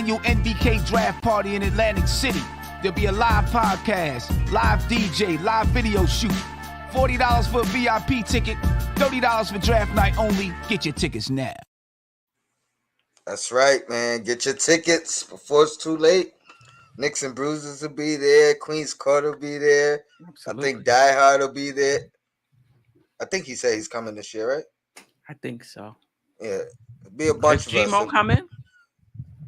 annual NBK draft party in Atlantic City. There'll be a live podcast, live DJ, live video shoot. $40 for a VIP ticket, $30 for draft night only. Get your tickets now. That's right, man. Get your tickets before it's too late. Knicks and Bruises will be there. Queen's Court will be there. Absolutely. I think Die Hard will be there. I think he said he's coming this year, right? I think so. Yeah. It'll be a bunch of us. Is Gmo coming?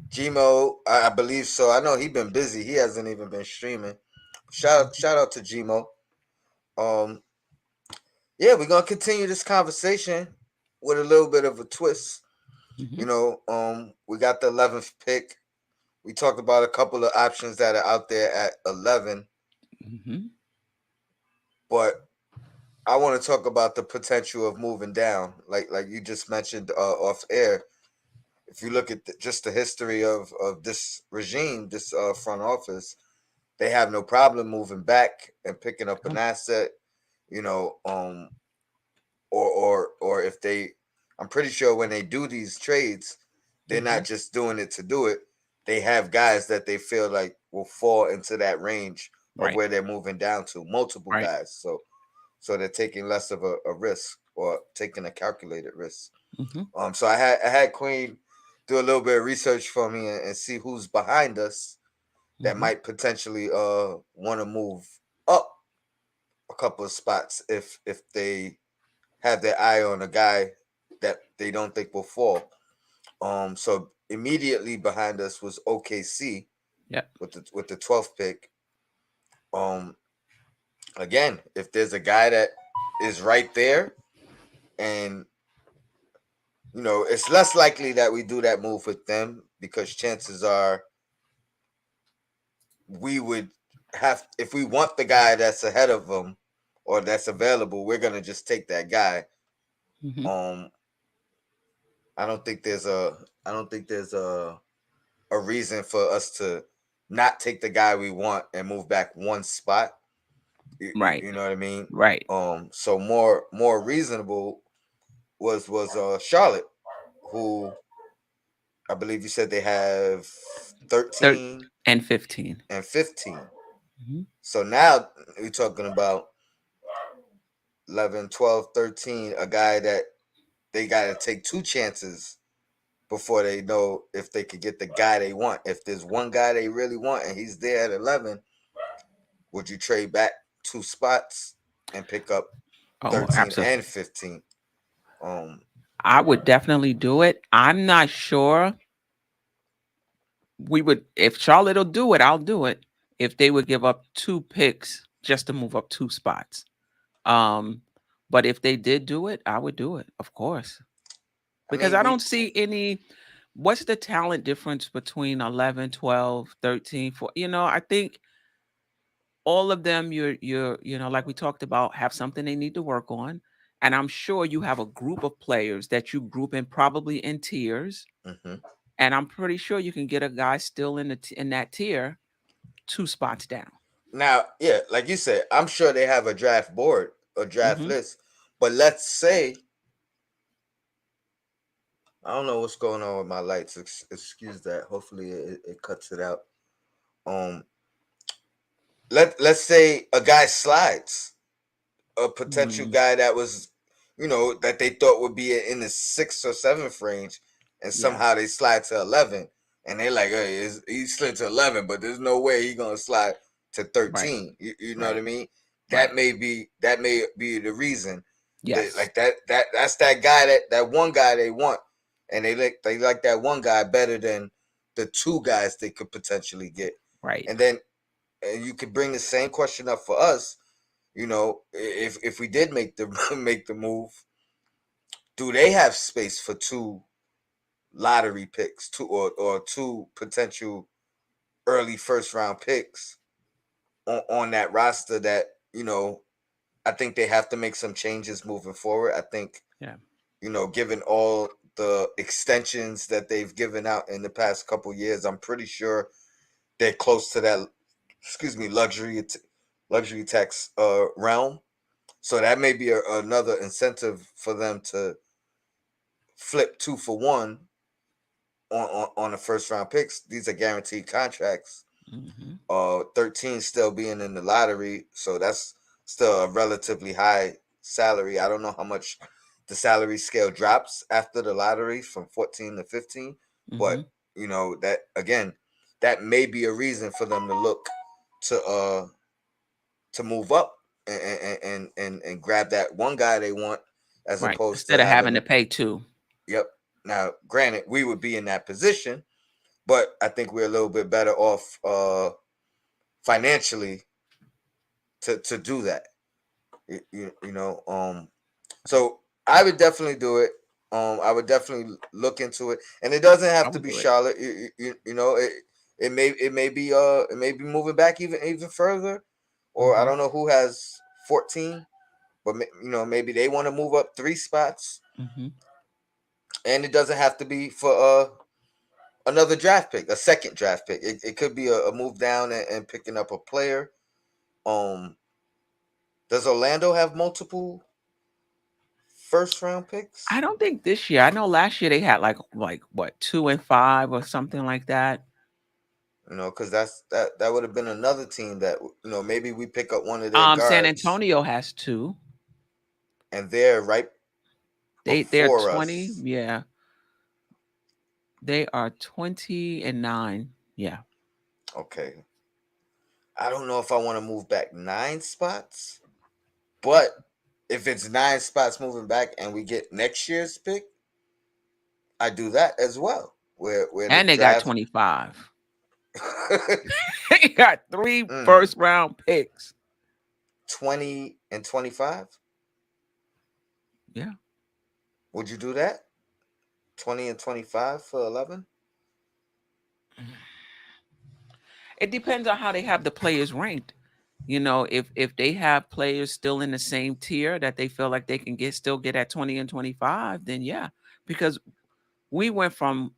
Gmo, I believe so. I know he's been busy. He hasn't even been streaming. Shout out to Gmo. Yeah, we're gonna continue this conversation with a little bit of a twist. Mm-hmm. You know, we got the 11th pick. We talked about a couple of options that are out there at 11. Mm-hmm. But I want to talk about the potential of moving down, like you just mentioned off air. If you look at just the history of this regime, this front office, they have no problem moving back and picking up an asset, you know, or if they, I'm pretty sure when they do these trades, they're not just doing it to do it. They have guys that they feel like will fall into that range of where they're moving down to, multiple guys. So they're taking less of a risk or taking a calculated risk. Mm-hmm. So I had Queen do a little bit of research for me and see who's behind us that might potentially want to move up a couple of spots if they have their eye on a guy that they don't think will fall. So immediately behind us was OKC. Yeah. With the 12th pick. Again, if there's a guy that is right there, and you know, it's less likely that we do that move with them because chances are we would have, if we want the guy that's ahead of them or that's available, we're gonna just take that guy. Mm-hmm. I don't think there's a reason for us to not take the guy we want and move back one spot. Right. You know what I mean? Right. So more reasonable was Charlotte, who I believe you said they have 13 and 15. Mm-hmm. So now we're talking about 11, 12, 13, a guy that they got to take two chances before they know if they could get the guy they want. If there's one guy they really want and he's there at 11, would you trade back two spots and pick up 13 and 15? I would definitely do it. I'm not sure we would, if Charlotte will do it, I'll do it. If they would give up 2 picks just to move up 2 spots. But if they did do it, I would do it, of course. Because I don't see any, what's the talent difference between 11, 12, 13, 4? You know, I think all of them, you're, you know, like we talked about, have something they need to work on. And I'm sure you have a group of players that you group in probably in tiers. Mm-hmm. And I'm pretty sure you can get a guy still in that tier 2 spots down. Now, yeah, like you said, I'm sure they have a draft board, a draft list. But let's say, I don't know what's going on with my lights. Excuse that. Hopefully it cuts it out. Let's say a guy slides, a potential guy that was, you know, that they thought would be in the 6th or 7th range, and somehow they slide to 11, and they're like, hey, he slid to 11, but there's no way he's gonna slide to 13. Right. You know what I mean? That may be the reason. Yes. Like that's that guy, that one guy they want, and they like that one guy better than the 2 guys they could potentially get. Right. And then you could bring the same question up for us. You know, if we did make the move, do they have space for 2 lottery picks, 2 or 2 potential early first round picks on that roster that, you know, I think they have to make some changes moving forward. I think, you know, given all the extensions that they've given out in the past couple of years, I'm pretty sure they're close to that, luxury tax realm. So that may be another incentive for them to flip 2 for 1 on the first round picks. These are guaranteed contracts. Mm-hmm. 13 still being in the lottery, so that's still a relatively high salary. I don't know how much the salary scale drops after the lottery from 14 to 15, Mm-hmm. but that again, that may be a reason for them to look to move up and grab that one guy they want as Right. opposed Instead to of having having. to pay two. Yep. Now, granted, we would be in that position, but I think we're a little bit better off financially to do that. So I would definitely do it. I would definitely look into it, and it doesn't I have to would be do it. Charlotte. It may be moving back even further, or I Mm-hmm. don't know who has 14, but maybe they want to move up 3 spots, Mm-hmm. and it doesn't have to be for another draft pick, a second draft pick. It could be a move down and picking up a player. Um, does Orlando have multiple first round I picks? don't think this year. I know last year they had like what 2 and 5 or something like that. Because that would have been another team that maybe we pick up one of their San guards, Antonio has 2. and they're right They're before 20. us. Yeah. They are 20-9. Yeah. Okay, I don't know if I want to move back 9 spots, but if it's 9 spots moving back and we get next year's pick, I do that as well. Where the And they got draft 25. They got 3 mm, first round picks. 20 and 25. Yeah. Would you do that? 20 and 25 for 11? It depends on how they have the players ranked. If they have players still in the same tier that they feel like they can still get at 20 and 25, then yeah. Because we went from,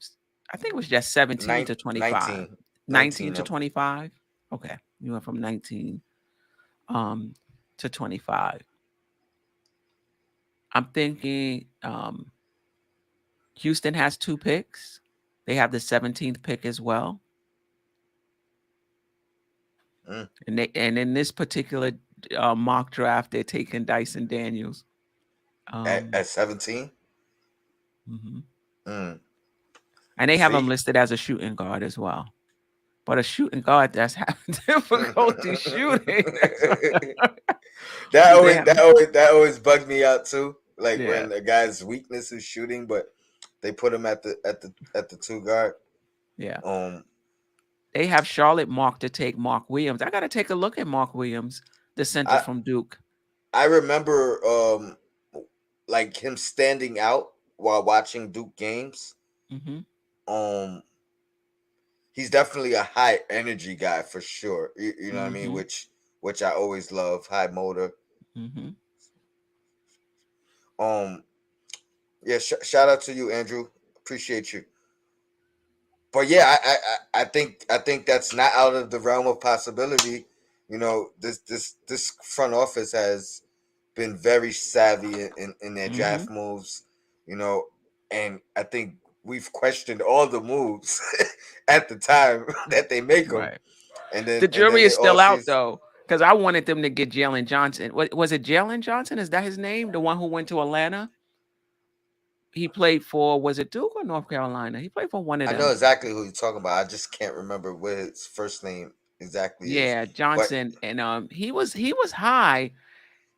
I think it was just 17 to 25. 19. 19 to Up. 25. Okay. You went from 19 um to 25. I'm thinking Houston has 2 picks. They have the 17th pick as well. Mm. And in this particular mock draft, they're taking Dyson Daniels. At 17? Mhm. Mm. And they have him See? listed as a shooting guard as well. But a shooting guard that's having difficulty shooting. that They always have, that always that always bugged me out too. Like yeah, when a guy's weakness is shooting, but they put him at the 2 guard. yeah. Um, They have Charlotte marked to take Mark Williams. I got to take a look at Mark Williams, the center I from Duke. I remember like him standing out while watching Duke games. Hmm. Um, he's definitely a high energy guy for sure. You know what I mean? Hmm. Which I always love, high motor. Hmm. Um, yeah. Shout out to you, Andrew. Appreciate you. But yeah, I think that's not out of the realm of possibility. This front office has been very savvy in their draft Hmm. moves. You know, and I think we've questioned all the moves at the time that they make them, Right. and The then jury they is all still out sees. though, because I wanted them to get Jalen Johnson. Was it Jalen Johnson? Is that his name? The one who went to Atlanta? He played for, was it Duke or North Carolina? He played for one of I know them. exactly who you're talking about. I just can't remember what his first name exactly is. Yeah, But Johnson. And he was high,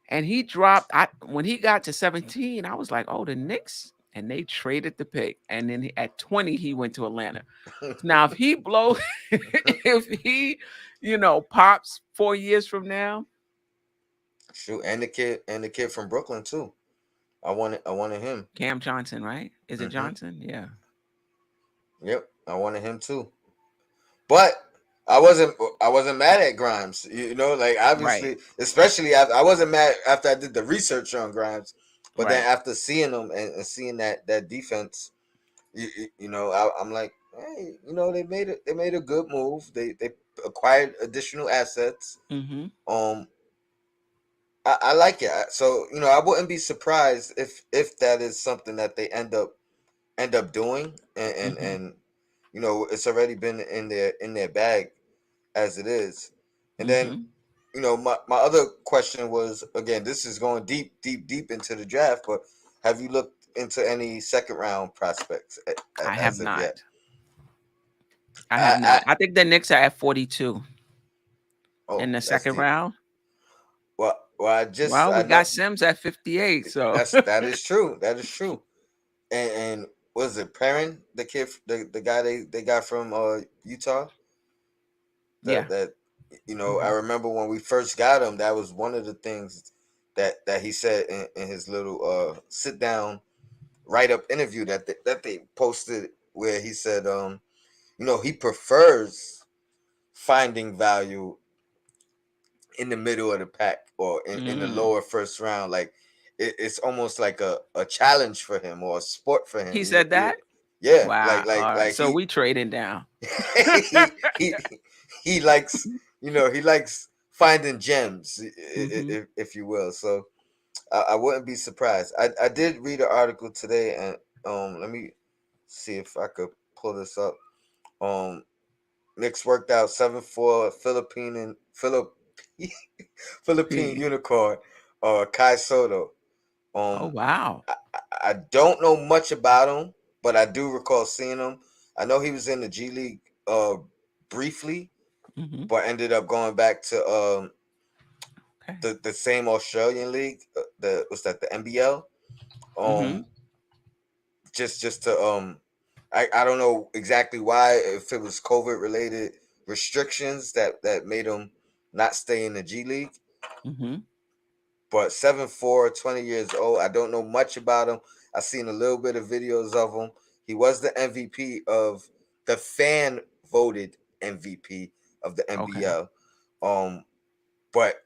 and he dropped. When he got to 17, I was like, oh, the Knicks, and they traded the pick. And then at 20, he went to Atlanta. Now, if he blows, if he, pops 4 years from now. shoot, and the kid from Brooklyn too. I wanted him. Cam Johnson, right? Is it Hmm. Johnson? Yeah. Yep, I wanted him too. But I wasn't mad at Grimes. Like Right. obviously, especially after I wasn't mad after I did the research on Grimes, but then Right. after seeing him and seeing that defense, I'm like, hey, they made a good move. They acquired additional assets. Mm-hmm. Um, I like it. So I wouldn't be surprised if that is something that they end up doing, and and Mm-hmm. and it's already been in their bag as it is. And then, Mm-hmm. my other question was, again, this is going deep into the draft, but have you looked into any second round prospects I have as of not. yet? I have I not. I think the Knicks are at 42 in Oh, the that's second deep. round. Well, Well, I we know got Sims at 58, so that is true. That is true. And was it Perrin, the kid, the guy they got from Utah? yeah. That I Hmm. remember when we first got him, that was one of the things that he said in his little sit down write up interview that they posted, where he said he prefers finding value in the middle of the pack, or in the Mm. lower first round. Like, it's almost like a challenge for him, or a sport for He him. said that. Yeah, Wow. All right. So he we trading down. he he likes he likes finding gems, Hmm. if you will. So I wouldn't be surprised. I did read an article today, and let me see if I could pull this up. um Knicks worked out 7-4 Philippine P. unicorn, Kai Soto. Oh um wow. I don't know much about him, but I do recall seeing him. I know he was in the G League briefly, Hmm. but ended up going back to Okay. the same Australian league, the what's that, the NBL. Hmm. Um, just to I don't know exactly why, if it was COVID related restrictions that made him not stay in the G League. Hmm. But 7'4", 20 years old. I don't know much about him. I seen a little bit of videos of him. He was the MVP of the fan voted MVP of the Okay. NBL. But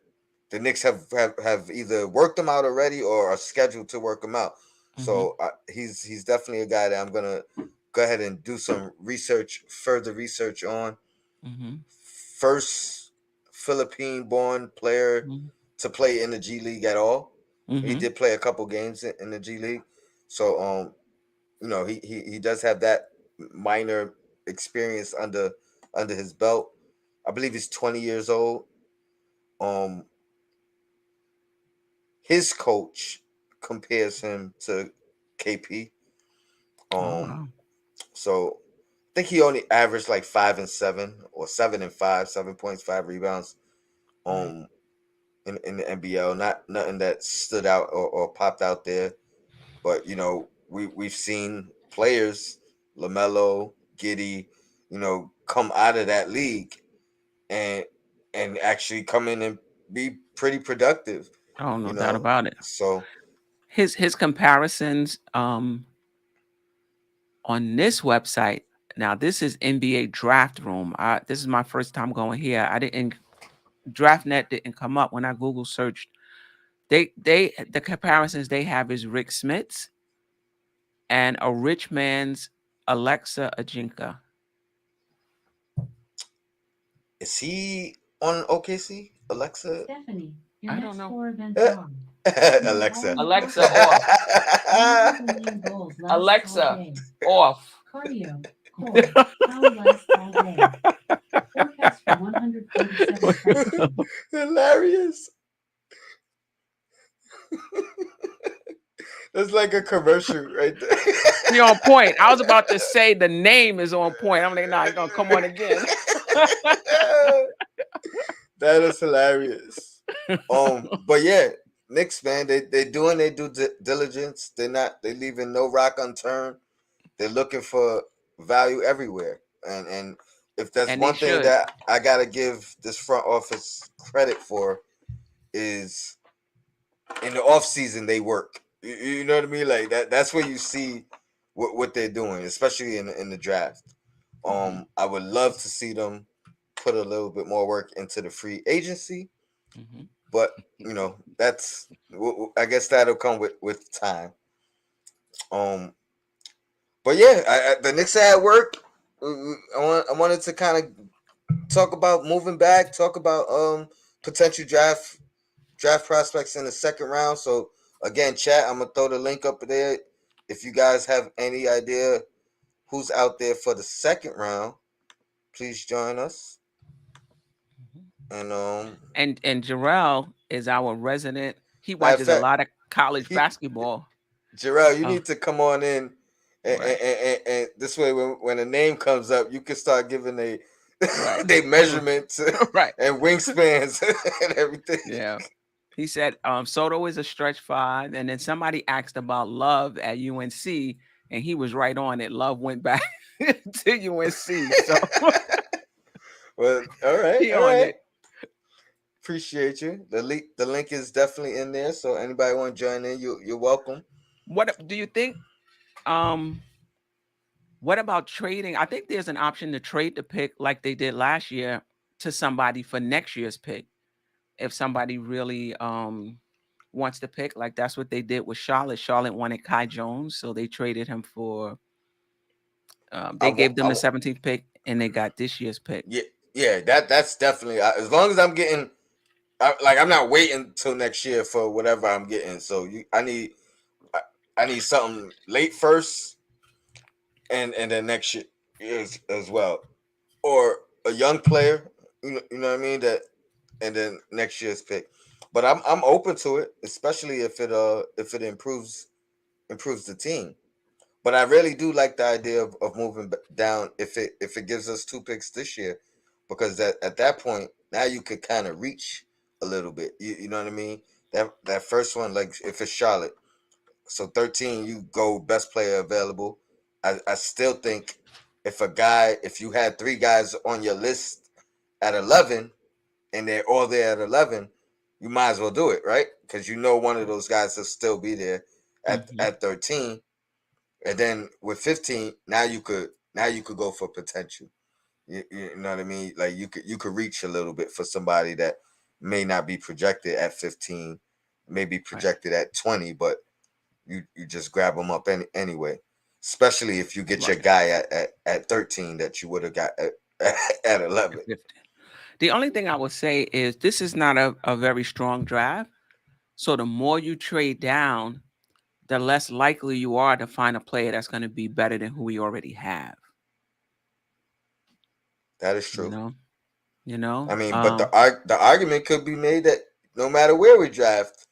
the Knicks have either worked him out already or are scheduled to work him out. Hmm. So he's definitely a guy that I'm gonna go ahead and do some further research on. Hmm. First Philippine-born player Hmm. to play in the G League at all. He Hmm. did play a couple games in the G League, so he does have that minor experience under his belt. I believe he's 20 years old. Um, his coach compares him to KP. Oh Um, wow. so I think he only averaged like 5 and 7, or 7 and 5, 7 points, 5 rebounds. Right. Um, in the NBL, not nothing that stood out or popped out there. But we've seen players, LaMelo, Giddy, come out of that league and actually come in and be pretty productive. Oh, no You doubt know, about it. so His comparisons on this website. Now this is NBA Draft Room. This is my first time going here. I didn't DraftNet didn't come up when I Google searched. The comparisons they have is Rick Smits and a rich man's Alexa Ajinka. is he on OKC? Alexa, Stephanie, your I don't next know. 4 events are Alexa. Alexa off. 100 goals last all Alexa day. off. Cardio, core, power last all day. Forecast for 147 seconds. Hilarious. That's like a commercial right there. He on point. I was about to say the name is on point. I'm like, nah, he's gonna come on again. That is hilarious. But yeah, Knicks, man, they doing their due diligence. They leaving no rock unturned. They're looking for value everywhere, and if there's And they one thing should. that I gotta give this front office credit for, is in the off season they work. You know what I mean? Like that's where you see what they're doing, especially in the draft. Hmm. I would love to see them put a little bit more work into the free agency, Hmm. but that's, I guess that'll come with time. Um, but yeah, the Knicks at work. I wanted to kind of talk about moving back, talk about potential draft prospects in the second round. So again, chat, I'm gonna throw the link up there. If you guys have any idea who's out there for the second round, please join us. And And Jarrell is our resident. He matter of watches a fact, lot of college he basketball. Jarrell, you Oh, need to come on in, right, and this way, when a name comes up, you can start giving right, they measurements right. and wingspans and everything. Yeah. He said Soto is a stretch five, and then somebody asked about Love at UNC, and he was right on it. Love went back to UNC, so Well, all right, he all on right. it. Appreciate you. The link is definitely in there. So anybody want to join in, you're welcome. What do you think? Um, what about trading? I think there's an option to trade the pick like they did last year to somebody for next year's pick. If somebody really wants to pick, like that's what they did with Charlotte. Charlotte wanted Kai Jones, so they traded him for. I They want, gave them the 17th pick, and they got this year's pick. yeah, yeah. That's definitely as long as I'm getting. I'm not waiting till next year for whatever I'm getting. So I, I need something late first, and then next year as well, or a young player. You know what I mean, that, and then next year's pick. But I'm open to it, especially if it improves the team. But I really do like the idea of moving down if it gives us two picks this year, because at that point now you could kind of reach a little bit. You know what I mean? That first one, like if it's Charlotte, so 13 you go best player available. I still think if you had three guys on your list at 11 and they're all there at 11, you might as well do it, right? Because one of those guys will still be there Hmm. at 13. And then with 15, now you could go for potential. You know what I mean? Like you could reach a little bit for somebody that may not be projected at 15, maybe Right, projected at 20, but you just grab them up anyway. Especially if you get your right. guy at 13 that you would have got at 11. 50. The only thing I would say is this is not a very strong draft. So the more you trade down, the less likely you are to find a player that's going to be better than who we already have. That is You true. know, you know. I mean, but the argument could be made that no matter where we draft,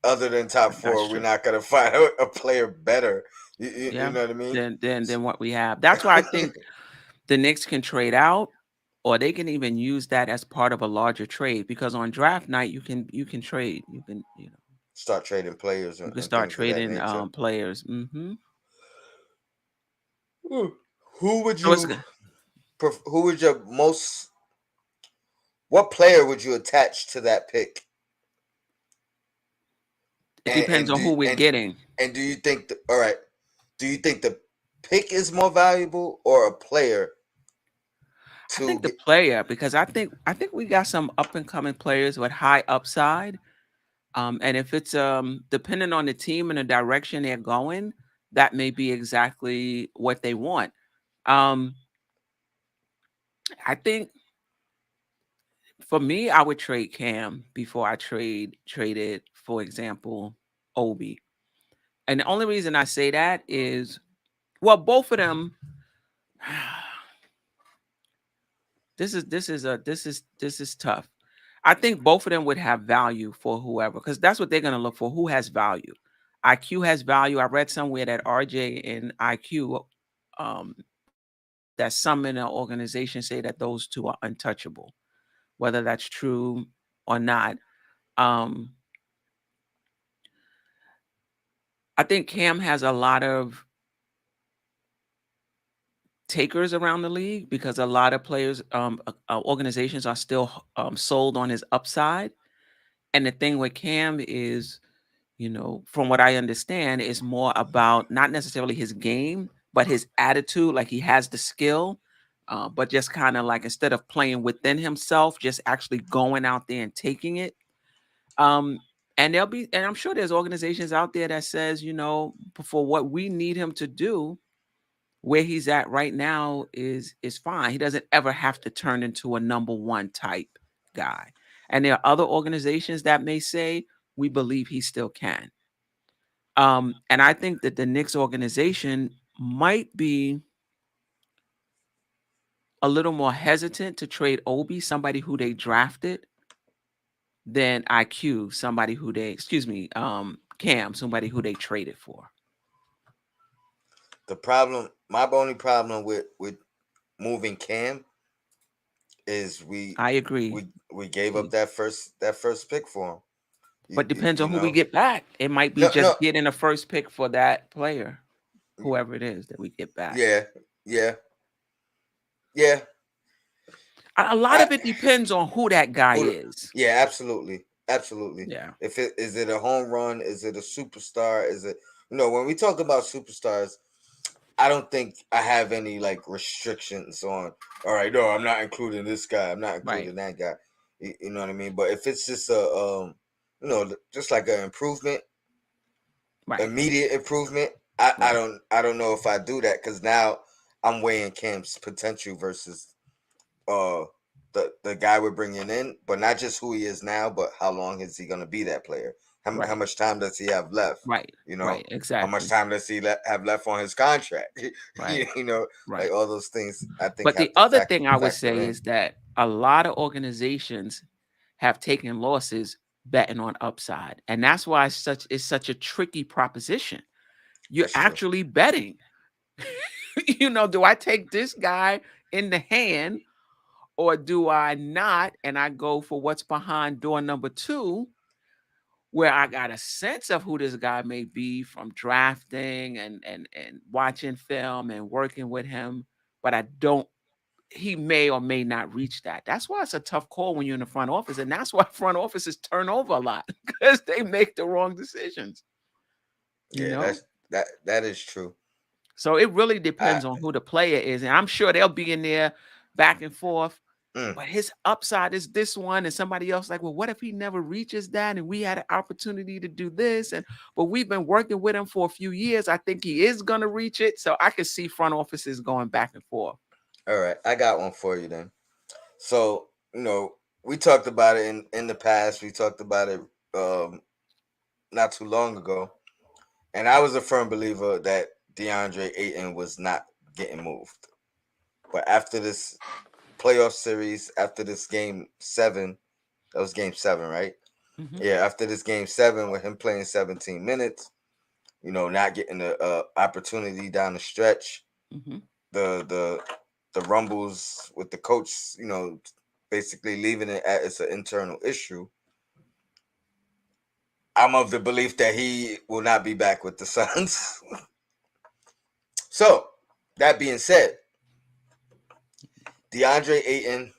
other than top That's four, we're true. not gonna find a player better. You Yeah. know what I mean? Than what we have. That's why I think the Knicks can trade out, or they can even use that as part of a larger trade. Because on draft night, you can trade. Start trading players You can and start things of that trading nature. players. Hmm. Who would So it's you? good. Who would your most? What player would you attach to that pick? It depends on who we're getting. And do you think all right? Do you think the pick is more valuable or a player I to think the get? player, because I think we got some up and coming players with high upside. And if it's depending on the team and the direction they're going, that may be exactly what they want. Um, I think for me, I would trade Cam before I traded, for example, Obi. And the only reason I say that is, well, both of them. This is tough. I think both of them would have value for whoever, because that's what they're gonna look for. Who has value? IQ has value. I read somewhere that RJ and IQ, um, that some in the organization say that those two are untouchable. Whether that's true or not, um, I think Cam has a lot of takers around the league because a lot of players, organizations are still sold on his upside. And the thing with Cam is, from what I understand, is more about not necessarily his game, but his attitude. Like he has the skill, but just kind of like instead of playing within himself, just actually going out there and taking it. Um, and I'm sure there's organizations out there that says, for what we need him to do, where he's at right now is fine. He doesn't ever have to turn into a number one type guy. And there are other organizations that may say we believe he still can. And I think that the Knicks organization might be. a little more hesitant to trade Obi, somebody who they drafted, than IQ, somebody who they, Cam, somebody who they traded for. My only problem with moving Cam is I agree. we gave up that first pick for him. But depends on who we know? get back. It might be No, just getting a first pick for that player, whoever it is that we get back. Yeah. A lot of it depends on who that guy is. Yeah, absolutely. Yeah. If is it a home run? Is it a superstar? Is it, when we talk about superstars, I don't think I have any like restrictions on. All right, no, I'm not including this guy. I'm not including that guy. You know what I mean? But if it's just a just like an improvement, immediate improvement, I don't know if I do that, because now I'm weighing Cam's potential versus the guy we're bringing in, but not just who he is now, but how long is he going to be that player? How much time does he have left? Right. Right. Exactly. How much time does he have left on his contract? Right. Like all those things. I think. But the other thing I would say is that a lot of organizations have taken losses betting on upside, and that's why it's such a tricky proposition. You're actually betting. Do I take this guy in the hand, or do I not? And I go for what's behind door number 2, where I got a sense of who this guy may be from drafting and watching film and working with him, but he may or may not reach that. That's why it's a tough call when you're in the front office, and that's why front offices turn over a lot, because they make the wrong decisions. That is true. So it really depends on who the player is, and I'm sure they'll be in there back and forth. But his upside is this one, and somebody else like, well, what if he never reaches that, and we had an opportunity to do this, but we've been working with him for a few years. I think he is going to reach it. So I could see front offices going back and forth. All right, I got one for you then. So we talked about it in the past. We talked about it not too long ago, and I was a firm believer that Deandre Ayton was not getting moved. But after this playoff series, after this game 7, that was game 7, right? Mm-hmm. Yeah, after this game 7 with him playing 17 minutes, not getting the opportunity down the stretch, the rumbles with the coach, basically leaving it as it's an internal issue. I'm of the belief that he will not be back with the Suns. So, that being said, Deandre Ayton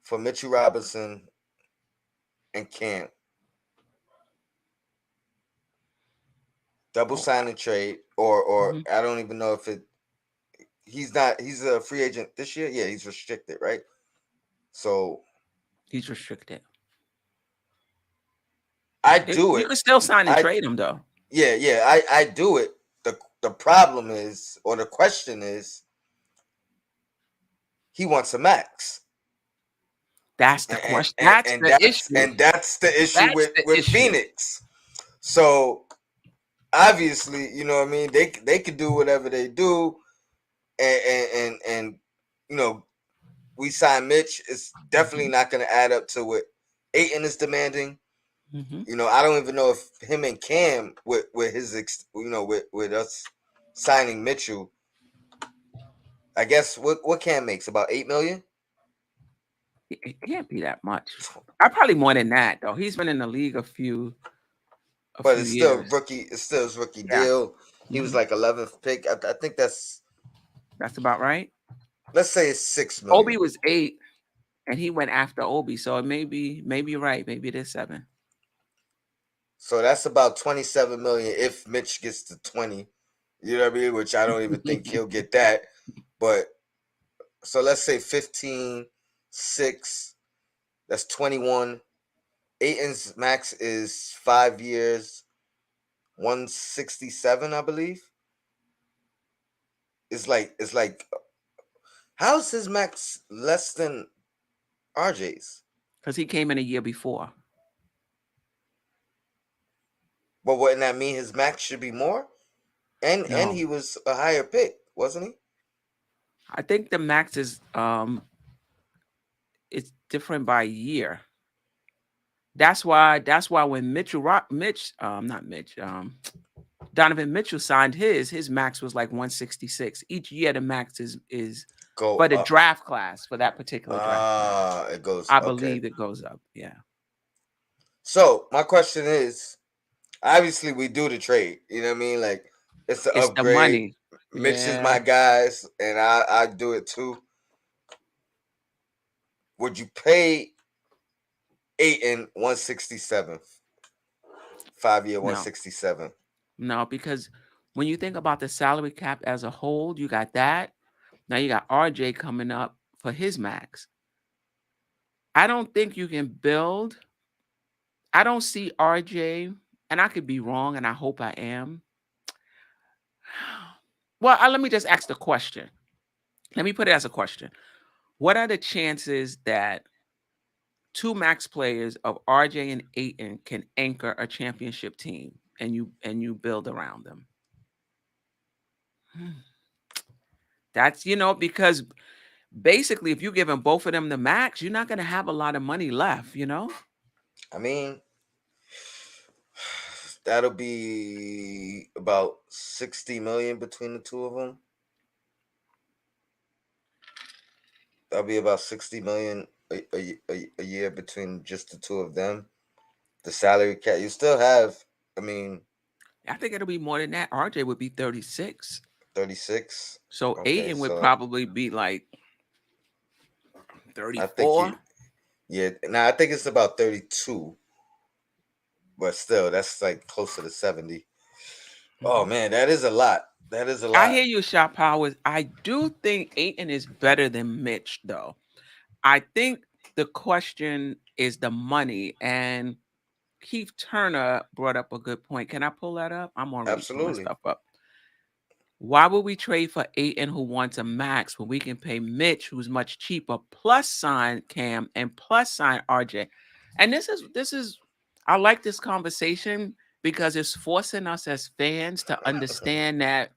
for Mitchell Robinson and Cam. Double sign and trade, or I don't even know if he's a free agent this year. Yeah, he's restricted, right? So he's restricted. I do it. You can still sign and trade him though. Yeah, I do it. The problem is, or the question is, he wants a max. That's the question. That's the issue. And that's the issue with Phoenix. So obviously, they could do whatever they do, and we sign Mitch. It's definitely not going to add up to what Ayton is demanding. I don't even know if him and Cam with his with us signing Mitchell. I guess what Cam makes about $8 million. It can't be that much. Probably more than that though. He's been in the league a few but it's still years. rookie. It's still his rookie deal. He was like 11th pick. I think that's about right. Let's say it's $6 million. Obi was 8, and he went after Obi, so maybe you're right. Maybe it is 7. So that's about $27 million if Mitch gets to 20. You know what I mean? Which I don't even think he'll get that. But so let's say 15, 6. That's 21. Ayton's max is 5 years, 167, I believe. It's like how's his max less than RJ's? Because he came in a year before. But wouldn't that mean his max should be more? And he was a higher pick, wasn't he? I think the max is it's different by year. That's why when Donovan Mitchell signed his max was like 166. Each year the max is Go for the up. draft class, for that particular draft class. It goes. I Okay. believe it goes up. Yeah. So my question is, obviously we do the trade. You know what I mean? Like it's the It's the upgrade. money. Mitch is Yeah. my guys, and I do it too. Would you pay Ayton 167? 5 year No. 167. No, because when you think about the salary cap as a whole, you got that. Now you got RJ coming up for his max. I don't think you can build. I don't see RJ, and I could be wrong, and I hope I am. Well, let me just ask the question. Let me put it as a question. What are the chances that two max players of RJ and Ayton can anchor a championship team and you build around them? That's because basically if you give them both of them the max, you're not going to have a lot of money left, I mean, that'll be about 60 million between the two of them. That'll be about 60 million a year between just the two of them. The salary cap, you still have. I mean, I think it'll be more than that. RJ would be 36. 36. So Okay, Ayton would so probably be like I think 34. he. Yeah, now I think it's about 32, but still, that's like closer to 70. Oh Mhm. man, that is a lot. That is a I lot. hear you, Shot Powers. I do think Ayton is better than Mitch, though. I think the question is the money. And Keith Turner brought up a good point. Can I pull that up? I'm already pulling Absolutely. stuff up. Why would we trade for Ayton, who wants a max, when we can pay Mitch, who's much cheaper, plus sign Cam and plus sign RJ? And this is I like this conversation because it's forcing us as fans to understand that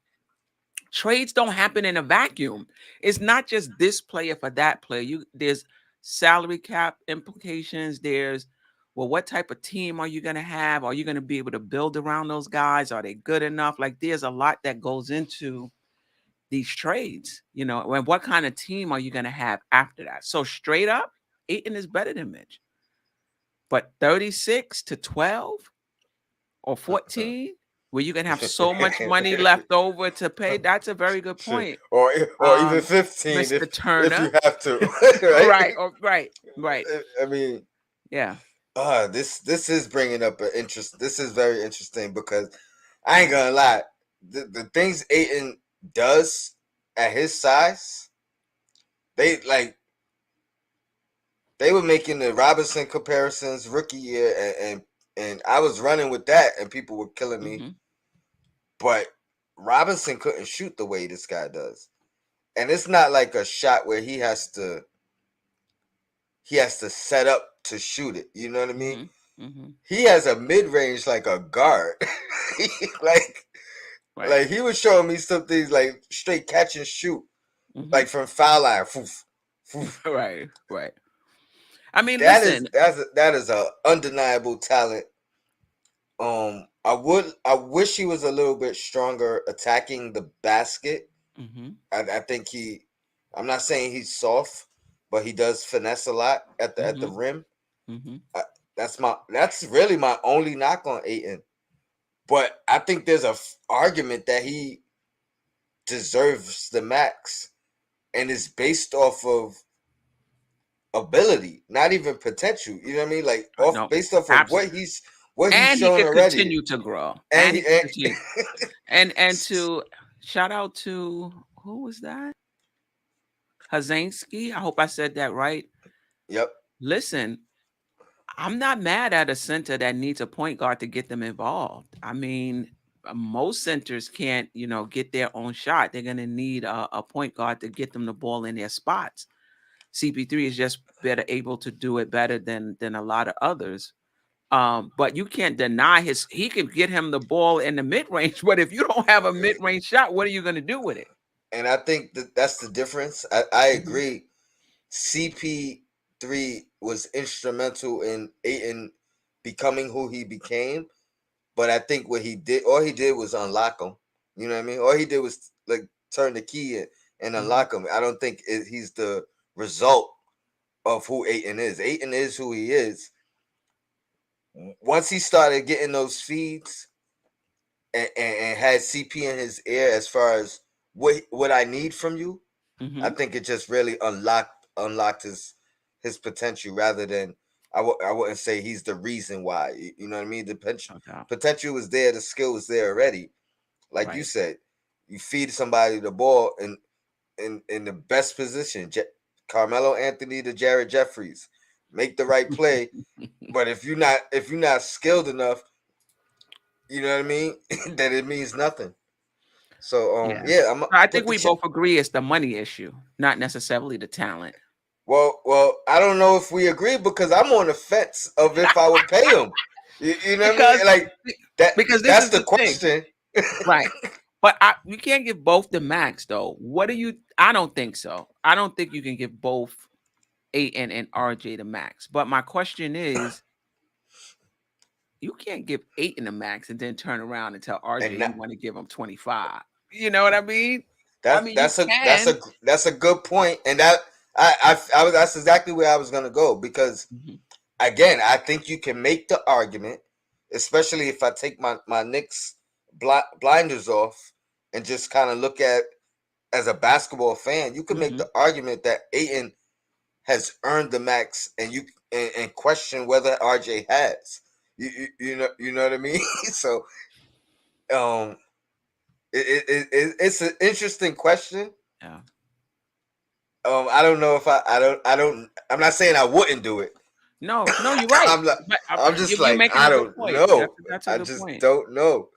trades don't happen in a vacuum. It's not just this player for that player. There's salary cap implications. There's what type of team are you going to have? Are you going to be able to build around those guys? Are they good enough? Like there's a lot that goes into these trades, and what kind of team are you going to have after that? So straight up, Aiton is better than Mitch. But 36 to 12 or 14, where you can have so much money left over to pay, that's a very good Shit. point. Or even 15 Mr. if you Turner. have to, right? Right. I mean, Yeah. this is bringing up an interest. This is very interesting because I ain't gonna lie, the things Aiton does at his size, they like they were making the Robinson comparisons rookie year, and I was running with that, and people were killing me. Mm-hmm. But Robinson couldn't shoot the way this guy does, and it's not like a shot where he has to set up to shoot it. You know what I mean? Mm-hmm. Mm-hmm. He has a mid range like a guard. like Right. like he was showing me some things like straight catch and shoot, Mm-hmm. like from foul line. Foof, foof. Right. I mean, That listen. is a undeniable talent. I wish he was a little bit stronger attacking the basket. Mm-hmm. I think I'm not saying he's soft, but he does finesse a lot at the Mm-hmm. rim. Mm-hmm. That's really my only knock on Ayton. But I think there's a argument that he deserves the max, and it's based off of ability, not even potential. You know what I mean? Like No, based off of absolutely. what he's And he shown could already. continue to grow. And, And he could continue. And to shout out to who was that? Hazansky. I hope I said that right. Yep. Listen, I'm not mad at a center that needs a point guard to get them involved. I mean, most centers can't, get their own shot. They're going to need a point guard to get them the ball in their spots. CP3 is just better able to do it better than a lot of others. But you can't deny he can get him the ball in the mid-range. But if you don't have a mid-range shot, what are you going to do with it? and I think that's the difference. I Mhm. agree. CP3 was instrumental in Ayton becoming who he became, but I think what he did, all he did was unlock him. You know what I mean? All he did was like turn the key and Mhm. unlock him. I don't think he's the result of who Ayton is. Ayton is who he is. Once he started getting those feeds and had CP in his ear as far as what I need from you, I Mhm. think it just really unlocked his potential rather than I wouldn't say he's the reason why. You know what I mean? The No doubt. potential was there, the skill was there already. Like you Right. said, you feed somebody the ball in the best position. Carmelo Anthony to Jared Jeffries, make the right play. But if you're not skilled enough, you know what I mean, then it means nothing. So Yeah. yeah, I'm I think with the we both agree it's the money issue, not necessarily the talent. Well, I don't know if we agree because I'm on the fence of if I would pay him. You know what I because mean? Like that. because this That's is the the thing. question. Right. But you can't give both the max though. What do you I don't think so. I don't think you can give both Ayton and RJ the max. But my question is, you can't give Ayton the max and then turn around and tell RJ And you want to give him 25. You know what I mean? I that's mean, you that's a that's can. a that's a good point, and that I was that's exactly where I was gonna go because Mhm. again I think you can make the argument, especially if I take my Knicks blinders off and just kind of look at as a basketball fan, you can make Mhm. the argument that Ayton has earned the max, and and question whether RJ has. You know what I mean. So um, it's an interesting question. Yeah. I don't know if I'm not saying I wouldn't do it. No, no, you're right. I'm not, But I'm just you're like making I a good don't point. know. That's a I good just point. don't know.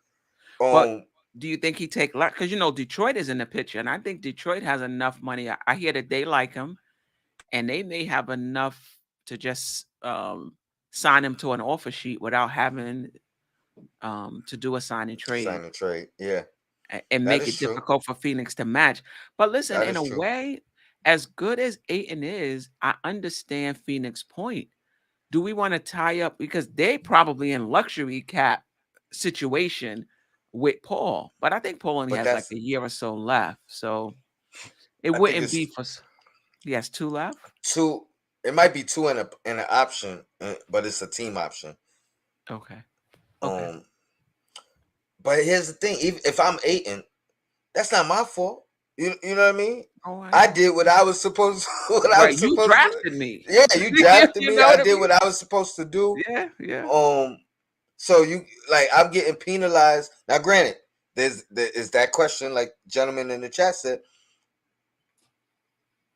But Um, do you think he take luck? Because Detroit is in the picture, and I think Detroit has enough money. I hear that they like him, and they may have enough to just sign him to an offer sheet without having to do a sign and to trade sign a trade. Yeah, and that make is it true. difficult for Phoenix to match. But listen, That in is a true. way, as good as Aiton is, I understand Phoenix point. Do we want to tie up because they probably in luxury cap situation with Paul, but I think Paul only But has like that's a year or so left, so it I think wouldn't be it's for. He has two left. two. It might be two in an option, but it's a team option. Okay. Okay. Um, but here's the thing: if I'm Aiton, that's not my fault. You know what I mean? Oh, I I know. did what I was supposed what I Right. was You supposed to. drafted me. Yeah, you drafted You me. know I what I did mean? what I was supposed to do. Yeah. Yeah. Um, so I'm getting penalized. Now, granted, there is that question, like gentleman in the chat said,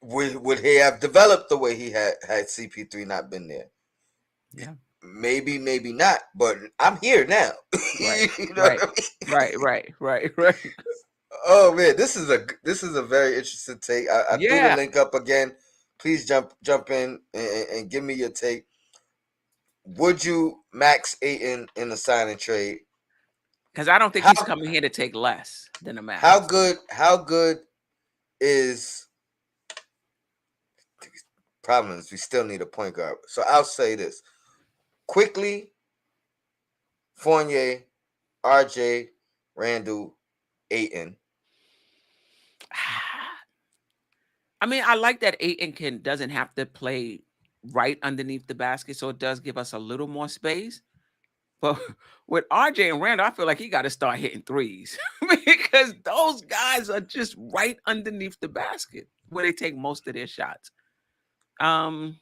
would he have developed the way he had CP3 not been there? Yeah. Maybe, maybe not. But I'm here now. Right. You know Right. what I mean? Right. Right. Right. Right. Oh man, this is a very interesting take. I threw the Yeah. link up again. Please jump in and give me your take. Would you max Aiton in the sign and trade? Because I don't think he's How coming here to take less than a how max. good how good is problem is we still need a point guard. So I'll say this quickly: Fournier, RJ, Randall, Aiton. I mean, I like that Aiton doesn't have to play right underneath the basket, so it does give us a little more space. But with RJ and Randall, I feel like he got to start hitting threes because those guys are just right underneath the basket where they take most of their shots. Um,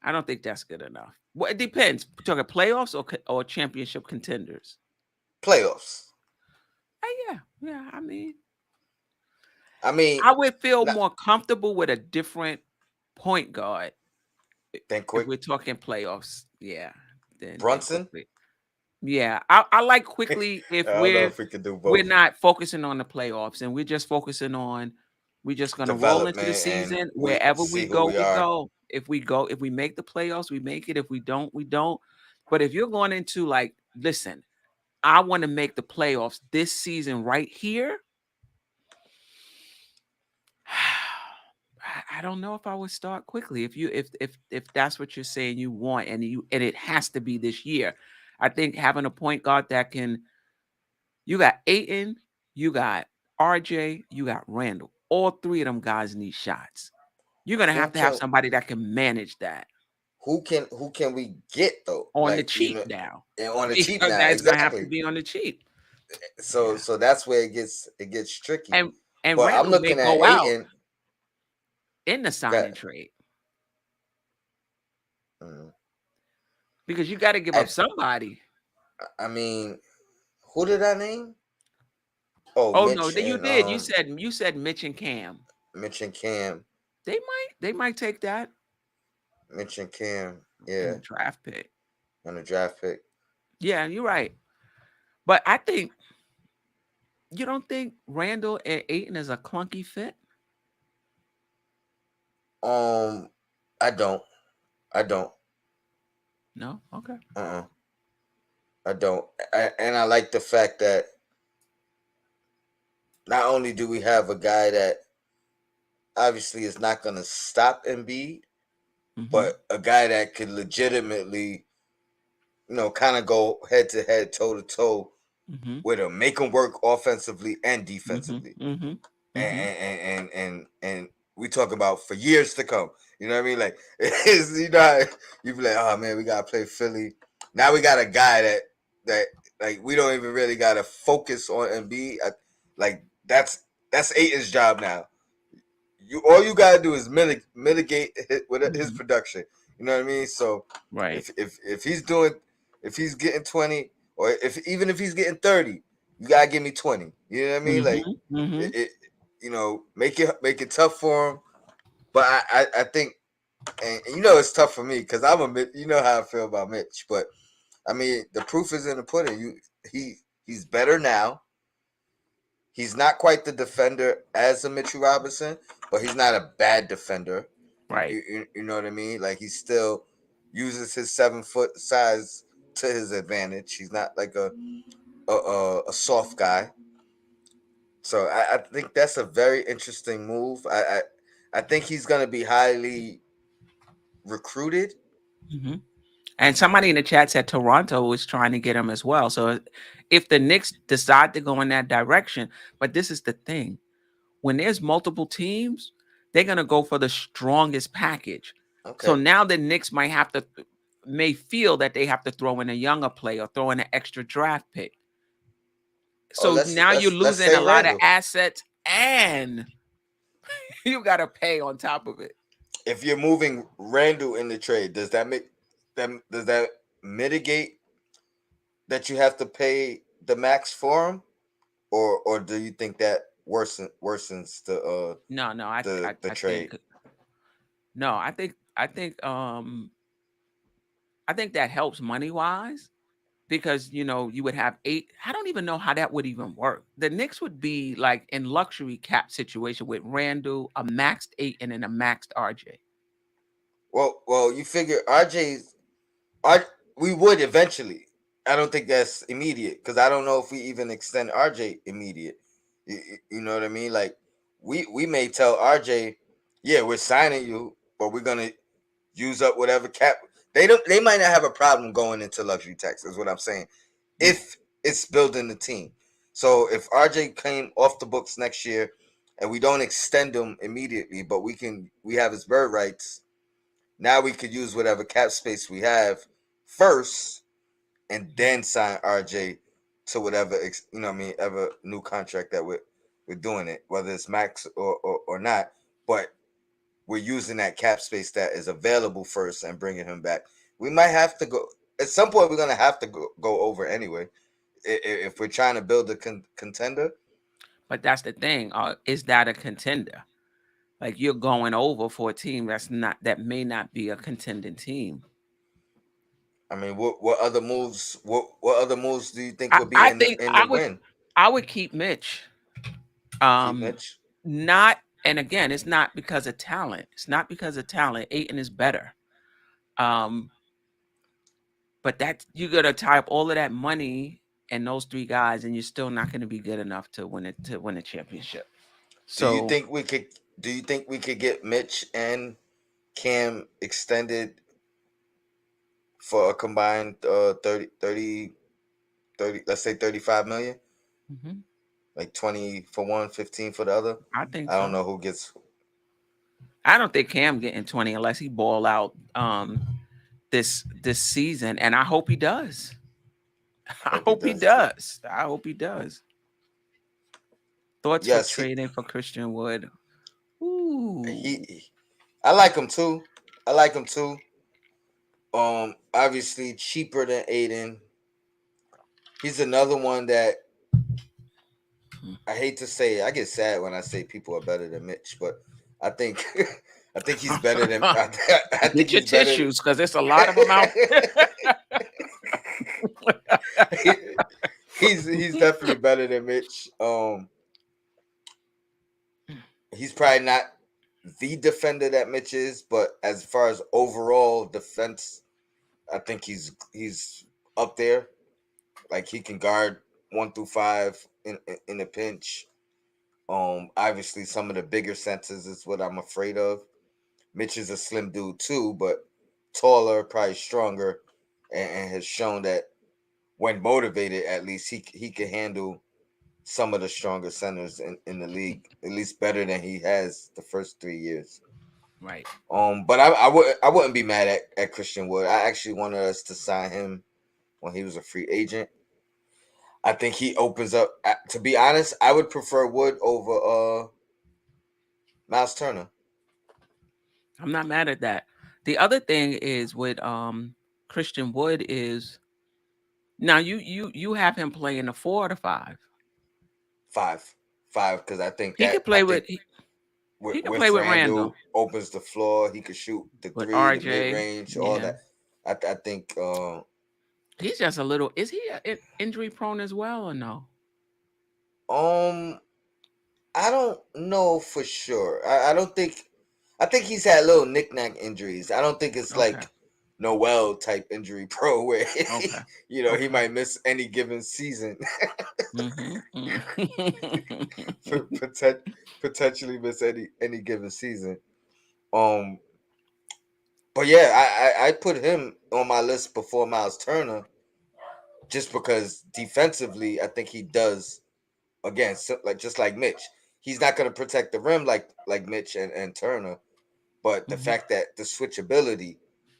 I don't think that's good enough. Well, it depends. We're talking playoffs or championship contenders. Playoffs. Yeah, yeah. I mean, I would feel not more comfortable with a different point guard then if quick we're talking playoffs. Yeah, then Brunson. quickly. Yeah, I like quickly I if don't know if we could do we're both. not focusing on the playoffs and we're just focusing on we're just gonna roll into the Development and season. we Wherever we see who go, we we are. go. If we make the playoffs, we make it. If we don't, we don't. But if you're going into like, listen, I want to make the playoffs this season right here. I don't know if I would start quickly. If that's what you're saying you want, and it has to be this year. I think having a point guard that can, you got Ayton, you got RJ, you got Randall. All three of them guys need shots. You're gonna Who have to have can somebody that can manage that who can we get though? on the Like, cheap now. and on the cheap Because now, that's gonna have to exactly. be on the cheap. So Yeah. so that's where it gets tricky. And But I'm Randall may looking at go out Ayton. in the Got, signing trade mm, because you got to give I up somebody. I mean, who did I name? Oh, Oh no, Mitch you and did. You said Mitch and Cam. Mitch and Cam. They might take that Mitch and Cam. in Yeah, the draft pick. on the draft pick. Yeah, you're right. But I think you don't think Randall and Ayton is a clunky fit? Um, I don't. I don't. No? Okay. Uh-uh. I don't. And I like the fact that not only do we have a guy that obviously is not going to stop Embiid, Mm-hmm. but a guy that could legitimately, kind of go head to head, toe to toe Mm-hmm. with him, make him work offensively and Mm-hmm. defensively. Mm-hmm. And Mm-hmm. and we talk about for years to come. You know what I mean? Like, it's, you be like, oh man, we gotta play Philly. Now we got a guy that like we don't even really gotta focus on Embiid. Like that's Aiton's job now. All you gotta do is mitigate with his Mm-hmm. production. You know what I mean? So Right. if he's getting 20, or if he's getting 30, you gotta give me 20. You know what I mean? Like, Mm-hmm. Mm-hmm. it make it tough for him. But I think, and it's tough for me because I'm you know how I feel about Mitch. But I mean, the proof is in the pudding. He's better now. He's not quite the defender as a Mitchell Robinson, but he's not a bad defender. Right. You know what I mean? Like, he still uses his 7 foot size to his advantage. He's not like a soft guy. So I think that's a very interesting move. I think he's gonna be highly recruited. Mm-hmm. And somebody in the chat said Toronto was trying to get him as well. So if the Knicks decide to go in that direction, but this is the thing. When there's multiple teams, they're gonna go for the strongest package. So Okay. now the Knicks may feel that they have to throw in a younger player, throw in an extra draft pick. Oh, So now you're let's losing say a lot of Randall. assets and you gotta pay on top of it. If you're moving Randall in the trade, does that make them? Does that mitigate that you have to pay the max for him, or do you think that worsens No, no, the I trade? think no, I think that helps money wise because you would have eight. I don't even know how that would even work. The Knicks would be like in luxury cap situation with Randall, a maxed eight, and then a maxed RJ. Well, you figure R we would eventually. I don't think that's immediate because I don't know if we even extend RJ immediate. You know what I mean? Like, we may tell RJ, yeah, we're signing you, but we're gonna use up whatever cap. They might not have a problem going into luxury tax. Is what I'm saying. Mm. If it's building the team, so if RJ came off the books next year, and we don't extend him immediately, but we have his bird rights. Now we could use whatever cap space we have first, and then sign RJ to whatever what I mean, ever new contract that we're doing it, whether it's max or not. But we're using that cap space that is available first and bringing him back. We might have to go at some point. We're gonna have to go over anyway if we're trying to build a contender. But that's the thing. Is that a contender? Like you're going over for a team that may not be a contending team. I mean, what other moves? What other moves do you think I, would be I in think the win? I would keep Mitch. Keep Um, Mitch. not and again, it's not because of talent. It's not because of talent. Aiton is better. Um, but that you gotta tie up all of that money and those three guys, and you're still not gonna be good enough to win a championship. Do you So think we could? Do you think we could get Mitch and Cam extended for a combined 30, let's say 35 million? Mm-hmm. Like 20 for one, 15 for the other? I think I don't so. know who gets. I don't think Cam getting 20 unless he ball out this season, and I hope he does. I Hope he hope he does too. does. I hope he does. Thoughts for Yes, trading for Christian Wood? Ooh. I like him too. I like him too. Obviously cheaper than Aiden. He's another one that I hate to say it. I get sad when I say people are better than Mitch, but I think I think he's better than I think Get your he's better. tissues because there's a lot of them out. He's definitely better than Mitch. He's probably not the defender that Mitch is, but as far as overall defense, I think he's up there. Like he can guard 1 through 5 in a pinch. Obviously some of the bigger centers is what I'm afraid of. Mitch is a slim dude too, but taller, probably stronger, and has shown that when motivated, at least he can handle some of the stronger centers in the league, at least better than he has the first 3 years. Right. But I wouldn't be mad at Christian Wood. I actually wanted us to sign him when he was a free agent. I think he opens up. To be honest, I would prefer Wood over Miles Turner. I'm not mad at that. The other thing is with Christian Wood is now you have him playing the 4 or 5. Five, five, because I think He could that I play with think he could play with with Randall, Randall opens the floor. He could shoot the with three, the mid RJ. range, all Yeah. that. I think He's just a little. Is he injury prone as well or no? um I don't know for sure. I don't think. I think he's had little knick-knack injuries. I don't think it's Okay. like Noel type injury pro where Okay. he Okay. might miss any given season. Mm-hmm. Poten- Potentially miss any given season. Um, but yeah, I put him on my list before Miles Turner just because defensively I think he does again like just like Mitch. He's not going to protect the rim like Mitch and Turner. But the Mm-hmm. fact that the switchability,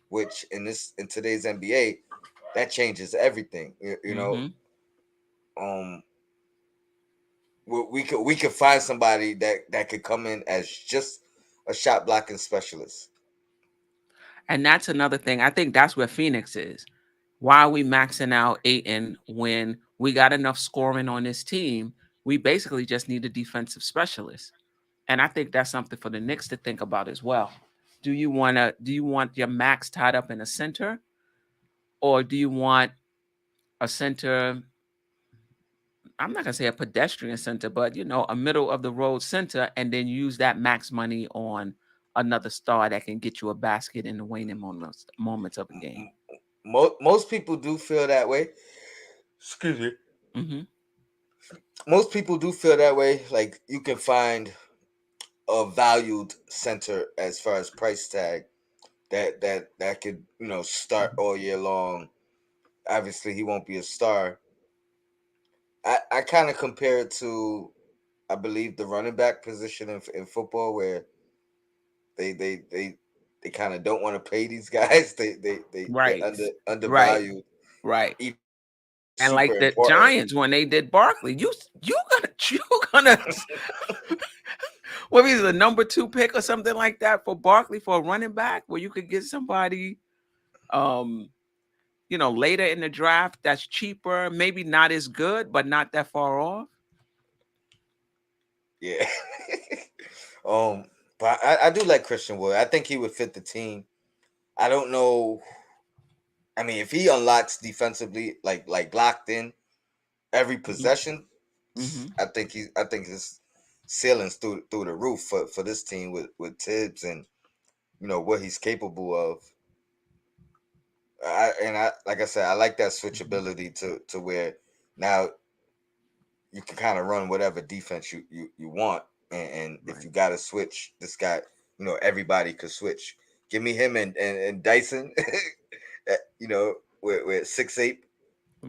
which in today's NBA, that changes everything. Mm-hmm. Um, we could find somebody that could come in as just a shot blocking specialist. And that's another thing. I think that's where Phoenix is. Why are we maxing out Aiton when we got enough scoring on this team? We basically just need a defensive specialist. And I think that's something for the Knicks to think about as well. Do you want your max tied up in a center? Or do you want a center? I'm not gonna say a pedestrian center, but a middle of the road center, and then use that max money on another star that can get you a basket in the waning moments of a game. Most people do feel that way. Excuse me. Mm-hmm. Most people do feel that way. Like you can find a valued center as far as price tag that could start all year long. Obviously, he won't be a star. I kind of compare it to, I believe, the running back position in football, where they they they they kind of don't want to pay these guys. They're Right, right, undervalued. right. Even And super like the important. Giants when they did Barkley, you gonna what is the number 2 pick or something like that for Barkley for a running back where you could get somebody um later in the draft that's cheaper, maybe not as good, but not that far off. Yeah. But I do like Christian Wood. I think he would fit the team. I don't know. I mean, if he unlocks defensively, like locked in every possession, Mm-hmm. I think his ceiling's through the roof for this team with Tibbs and what he's capable of. I like I said, I like that switchability to where now you can kind of run whatever defense you want and if you got to switch, this guy, everybody could switch. Give me him and Dyson, with 6'8"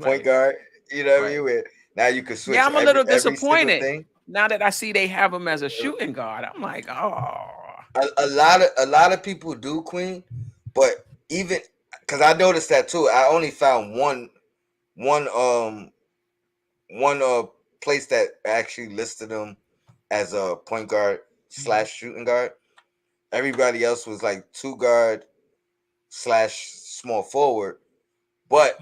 point guard. You know what I mean? Where now you could switch Yeah, I'm a little every single disappointed thing. now that I see they have him as a shooting guard. I'm like, oh, A lot of people do, Queen, but even because I noticed that too. I only found one place that actually listed him as a point guard / shooting guard. Everybody else was like 2 guard / small forward. But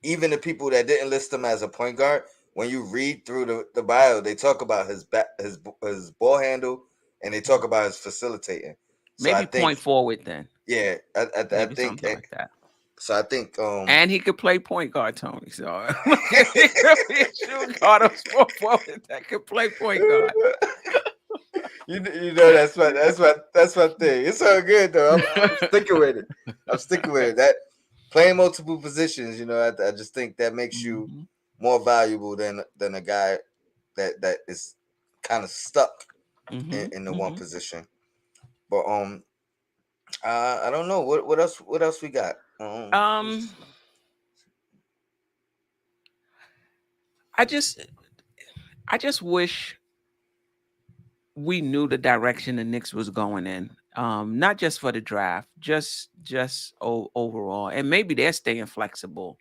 even the people that didn't list him as a point guard, when you read through the bio, they talk about his ball handle, and they talk about his facilitating. So I maybe think, point forward then. yeah, I Maybe think, something like that. so I think, And he could play point guard, Tony. So he could be a shooting guard or small forward that could play point guard. that's my thing. It's all good though. I'm sticking with it. I'm sticking with it. That playing multiple positions, I just think that makes you more valuable than a guy that is kind of stuck in the one position. But I don't know what else we got. I just wish we knew the direction the Knicks was going in. Not just for the draft, just overall, and maybe they're staying flexible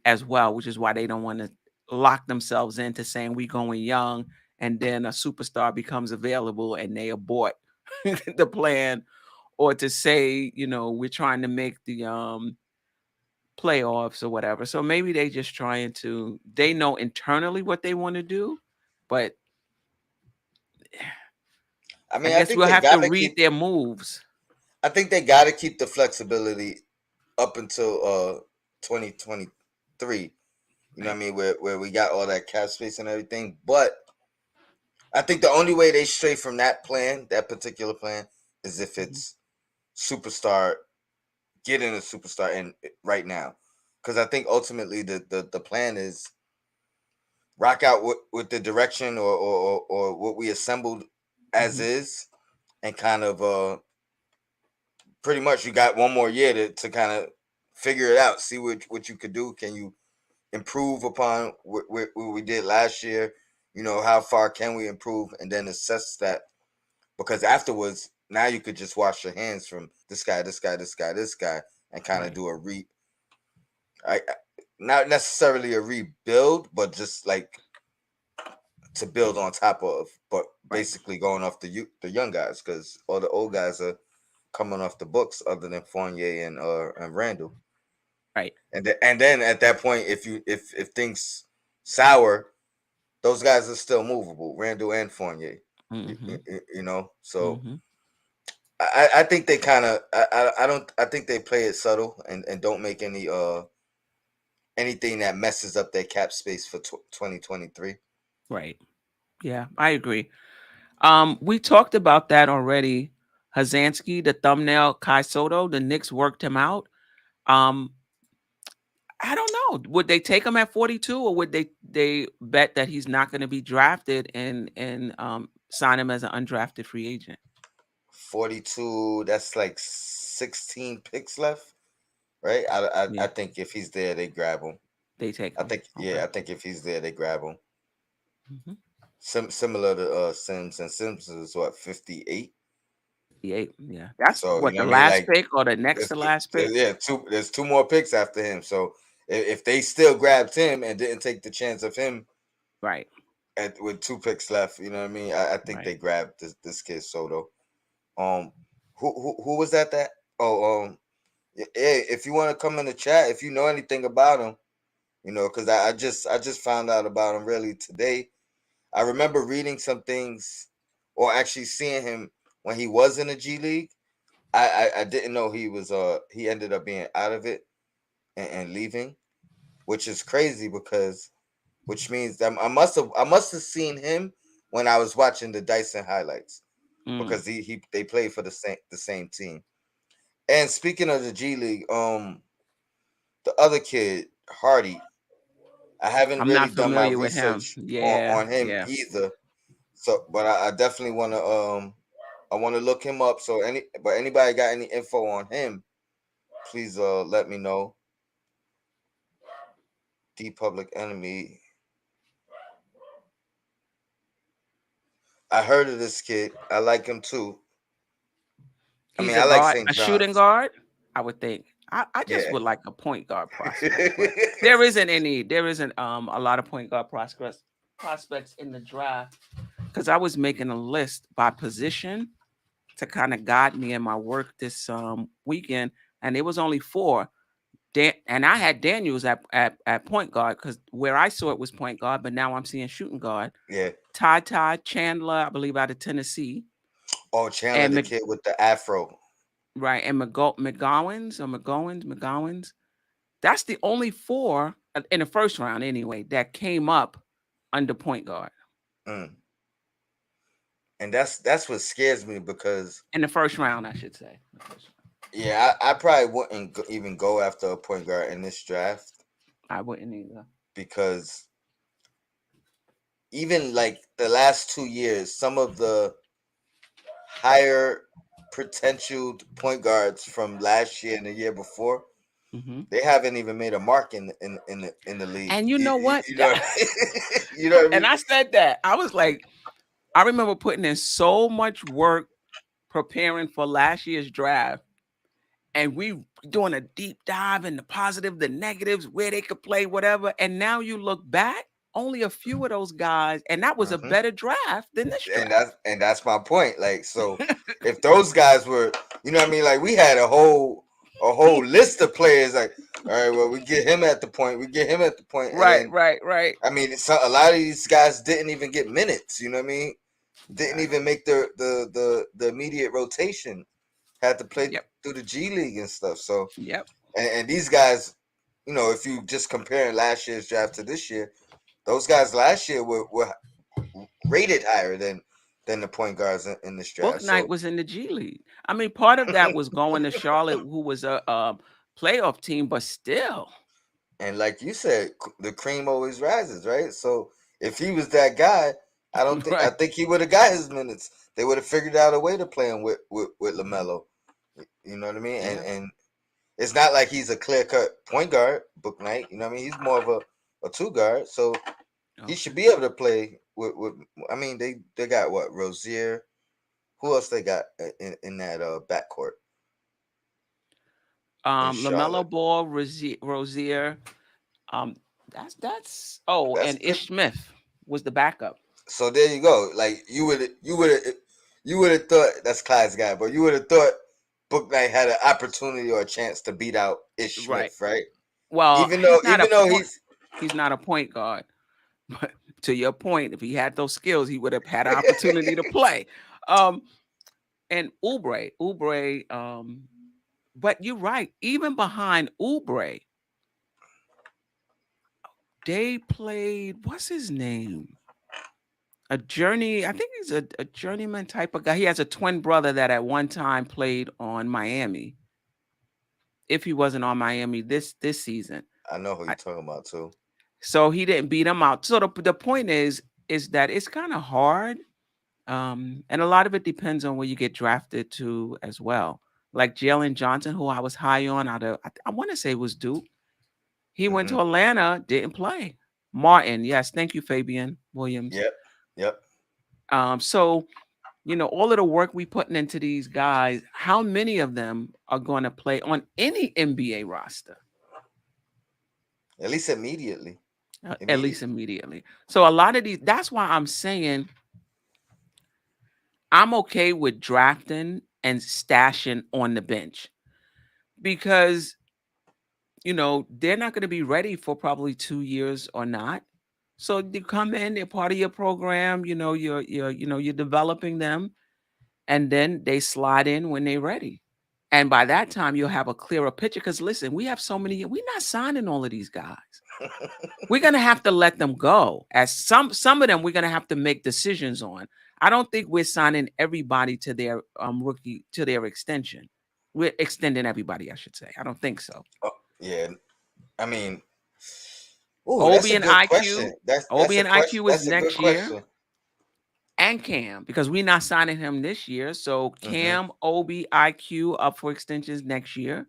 as well, which is why they don't want to lock themselves into saying we going young, and then a superstar becomes available and they abort the plan, or to say we're trying to make the playoffs or whatever. So maybe they just trying to. They know internally what they want to do, but I I guess think we'll they have to gotta read their moves. I think they got to keep the flexibility up until 2023. You know what I mean? Where we got all that cap space and everything. But I think the only way they stray from that particular plan, is if it's getting a superstar in right now. Because I think ultimately the plan is rock out with the direction or what we assembled as is, and kind of pretty much you got one more year to kind of figure it out, see what you could do. Can you improve upon what we did last year? How far can we improve, and then assess that, because afterwards now you could just wash your hands from this guy, and kind of do not necessarily a rebuild, but just like to build on top of, but basically going off the young guys, because all the old guys are coming off the books, other than Fournier and Randall. Right. And then at that point, if things sour, those guys are still movable, Randall and Fournier. So I think they kind of I think they play it subtle and don't make anything that messes up their cap space for 2023. Right. Yeah, I agree. We talked about that already. Hazansky, the thumbnail, Kai Soto, the Knicks worked him out. I don't know. Would they take him at 42, or would they bet that he's not going to be drafted and sign him as an undrafted free agent? 42, that's like 16 picks left, right? I think if he's there, they grab him. They take him. I think if he's there, they grab him. Similar to Sims, and Sims is what, 58? 58, yeah. That's so, what, the last pick or the next to last pick? Yeah, there's 2 more picks after him. So if they still grabbed him and didn't take the chance of him, right, with 2 picks left, you know what I mean? I think they grabbed this kid Soto. Who was that? Yeah, if you want to come in the chat, if you know anything about him, because I just found out about him really today. I remember reading some things, or actually seeing him when he was in the G League. I didn't know he ended up being out of it and leaving, which is crazy, which means that I must have seen him when I was watching the Dyson highlights, because they played for the same team. And speaking of the G League, the other kid, Hardy, I haven't I'm really not done my familiar with him. research Yeah, on him yeah. either. So, but I definitely want to I want to look him up. So anybody got any info on him, please let me know. The Public Enemy. I heard of this kid. I like him too. He's I a like guard, St. a shooting John's. guard. I would think. I just Yeah. would like a point guard prospect, but there isn't a lot of point guard prospects in the draft, because I was making a list by position to kind of guide me in my work this weekend, and it was only 4. And I had Daniels at point guard, because where I saw it was point guard, but now I'm seeing shooting guard. Yeah. Ty Chandler, I believe, out of Tennessee. Oh, Chandler, the kid with the afro. Right, and McGowens. That's the only 4 in the first round anyway that came up under point guard. And that's what scares me, because In the first round, I should say. yeah, I probably wouldn't even go after a point guard in this draft. I wouldn't either, because even like the last 2 years, some of the higher potential point guards from last year and the year before, they haven't even made a mark in the league. And you know what? You know what I mean? And I said that. I was like, I remember putting in so much work preparing for last year's draft, and we doing a deep dive in the positive, the negatives, where they could play, whatever. And now you look back, only a few of those guys, and that was a better draft than this draft. And that's my point. Like, so if those guys were, you know what I mean? Like, we had a whole list of players. Like, all right, well, we get him at the point. Right. I mean, a lot of these guys didn't even get minutes. You know what I mean? Didn't even make the immediate rotation. Had to play through the G League and stuff. So and these guys, you know, if you just comparing last year's draft to this year, those guys last year were rated higher than the point guards in this draft. Bouknight was in the G League. I mean, part of that was going to Charlotte, who was a playoff team, but still. And like you said, the cream always rises, right? So if he was that guy, I think he would have got his minutes. They would have figured out a way to play him with LaMelo. You know what I mean? Yeah. And it's not like he's a clear-cut point guard, Bouknight. You know what I mean? He's more of a 2 guard. So he should be able to play with I mean, they got what? Rozier. Who else they got in that backcourt? LaMelo Ball, Rozier. That's and Ish Smith was the backup. So there you go. Like you would have thought that's Clyde's guy, but you would have thought Bouknight had an opportunity or a chance to beat out Ish Smith, right? Well, even though he's not a point guard, but to your point, if he had those skills, he would have had an opportunity to play. And Oubre, but you're right. Even behind Oubre, they played. What's his name? I think he's a journeyman type of guy. He has a twin brother that at one time played on Miami. If he wasn't on Miami this season. I know who you're talking about too. So he didn't beat him out. So the point is that it's kind of hard. And a lot of it depends on where you get drafted to as well. Like Jalen Johnson, who I was high on I want to say it was Duke. He went to Atlanta, didn't play. Martin, yes, thank you, Fabian Williams. Yep. So, you know, all of the work we putting into these guys, how many of them are going to play on any NBA roster? At least immediately. At least immediately. So a lot of these, that's why I'm saying I'm okay with drafting and stashing on the bench, because, you know, they're not going to be ready for probably 2 years or not. So you come in, they're part of your program, you know, you're developing them, and then they slide in when they're ready. And by that time, you'll have a clearer picture. Because listen, we have so many, we're not signing all of these guys. We're going to have to let them go. As some of them, we're going to have to make decisions on. I don't think we're signing everybody to their rookie, to their extension. We're extending everybody, I should say. I don't think so. Yeah. I mean, Obi and IQ. Obi and IQ is next year. and Cam, because we're not signing him this year. So Mm-hmm. Cam, Obi, IQ up for extensions next year.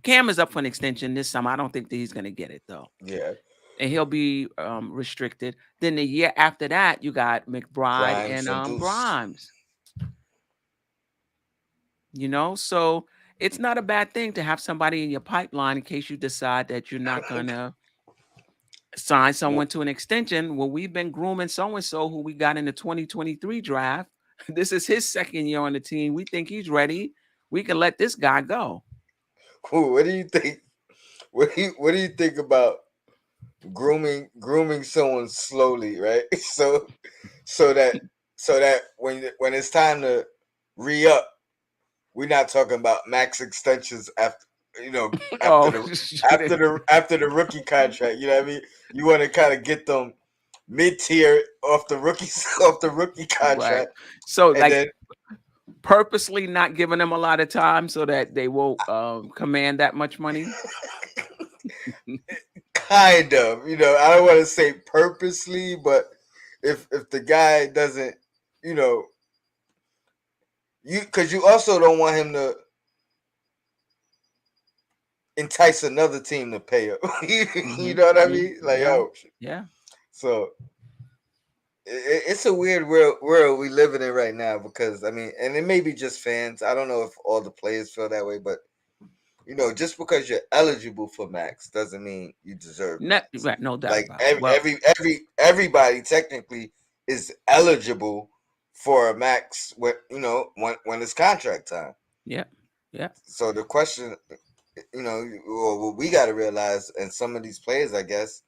Cam is up for an extension this summer. I don't think that he's going to get it though. Yeah. And he'll be restricted. Then the year after that, you got McBride Grimes and and Deuce. Grimes. So it's not a bad thing to have somebody in your pipeline in case you decide that you're not gonna sign someone to an extension. Well, we've been grooming so and so who we got in the 2023 draft. This is his second year on the team. We think he's ready. We can let this guy go. What do you think? What do you think about grooming someone slowly, right? So that when it's time to re-up, we're not talking about max extensions after Oh, after the rookie contract. You know what I mean? You want to kind of get them mid tier off the rookie contract, right. So and like then purposely not giving them a lot of time so that they won't command that much money. kind of, I don't want to say purposely, but if the guy doesn't, because you also don't want him to entice another team to pay him. You know what I mean? Like, yeah. So it's a weird world we living in right now, because I mean, and it may be just fans. I don't know if all the players feel that way, but just because you're eligible for max doesn't mean you deserve max. Right, no doubt Like about it. everybody technically is eligible for a max when it's contract time. Yeah. So the question, what we got to realize, and some of these players, I guess,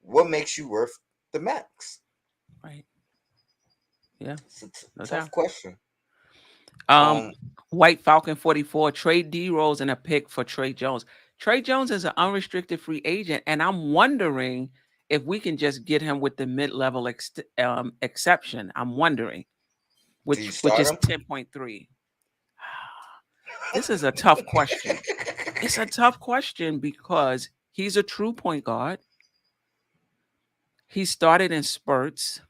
what makes you worth the max? Right. Yeah. It's a tough question. White Falcon 44, trade D Rose and a pick for Trey Jones. Trey Jones is an unrestricted free agent, and I'm wondering if we can just get him with the mid-level exception. I'm wondering, which is 10.3. This is a tough question. It's a tough question because he's a true point guard. He started in spurts.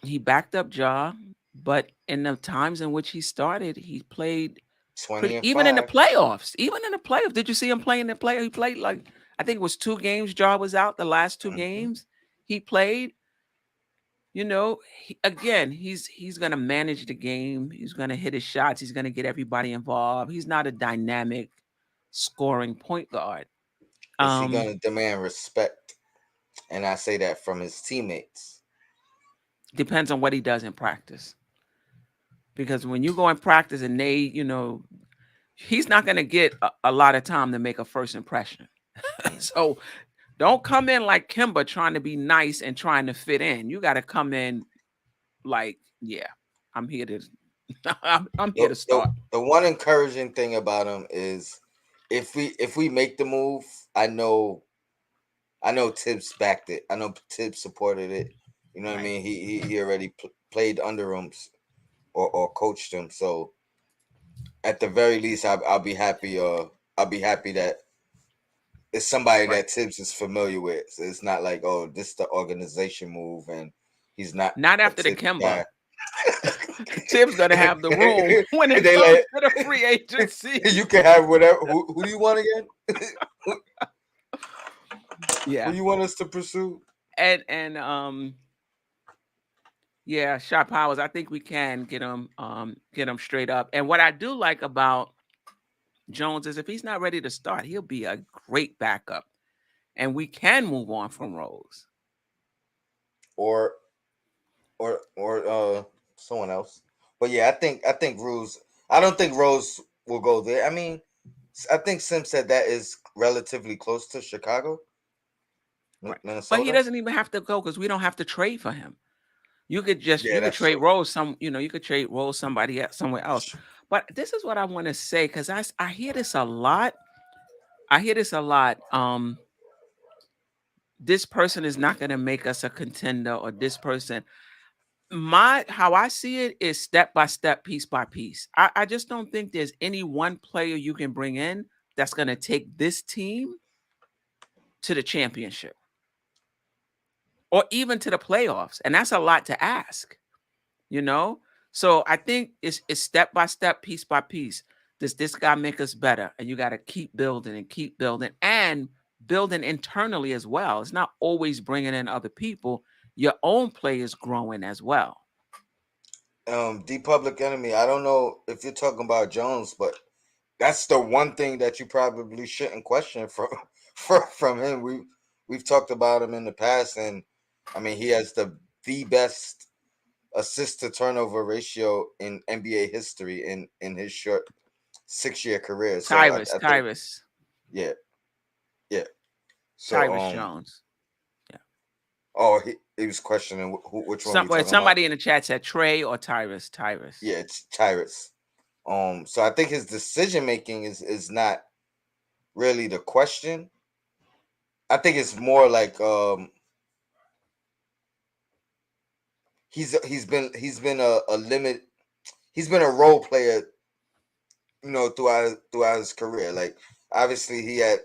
He backed up Ja, but in the times in which he started, he played 20 even in the playoffs. Even in the playoffs, did you see him play in the playoffs? He played like, I think it was 2 games. Ja was out. The last 2 games he played. Again, he's going to manage the game. He's going to hit his shots. He's going to get everybody involved. He's not a dynamic scoring point guard. Is he going to demand respect? And I say that from his teammates. Depends on what he does in practice. Because when you go in practice and they, he's not going to get a lot of time to make a first impression. So don't come in like Kimba trying to be nice and trying to fit in. You got to come in like, yeah, I'm here to I'm here to start. The one encouraging thing about him is if we make the move, I know Tibbs backed it. I know Tibbs supported it. You know what I mean? He already played under him or coached him. So at the very least, I'll be happy. I'll be happy that it's somebody that Tibbs is familiar with. So it's not like, oh, this is the organization move, and he's not after the Kimba. Tibbs gonna have the room when it comes to the free agency. You can have whatever. Who do you want again? Yeah. Who you want us to pursue? And yeah, Sharp Powers. I think we can get him straight up. And what I do like about Jones is if he's not ready to start, he'll be a great backup, and we can move on from Rose. Or someone else. But yeah, I think Rose. I don't think Rose will go there. I mean, I think Sim said that is relatively close to Chicago, Minnesota. But he doesn't even have to go because we don't have to trade for him. You could just trade Rose you could trade Rose somebody else, somewhere else. But this is what I want to say, because I hear this a lot. This person is not going to make us a contender, or this person. How I see it is step by step, piece by piece. I just don't think there's any one player you can bring in that's going to take this team to the championship. or even to the playoffs. And that's a lot to ask, you know? So I think it's step by step, piece by piece. Does this guy make us better? And you got to keep building and building internally as well. It's not always bringing in other people. Your own play is growing as well. The Public Enemy. I don't know if you're talking about Jones, but that's the one thing that you probably shouldn't question from him. We've talked about him in the past, and I mean he has the best assist to turnover ratio in NBA history in his short 6-year career. So I think Tyrus yeah. So Tyrus Jones. Yeah. Oh, he was questioning which one we talking somebody about. in the chat said Trey or Tyrus. Yeah, it's Tyrus. So I think his decision making is not really the question. I think it's more like he's been a limit. He's been a role player, throughout his career. Like obviously he had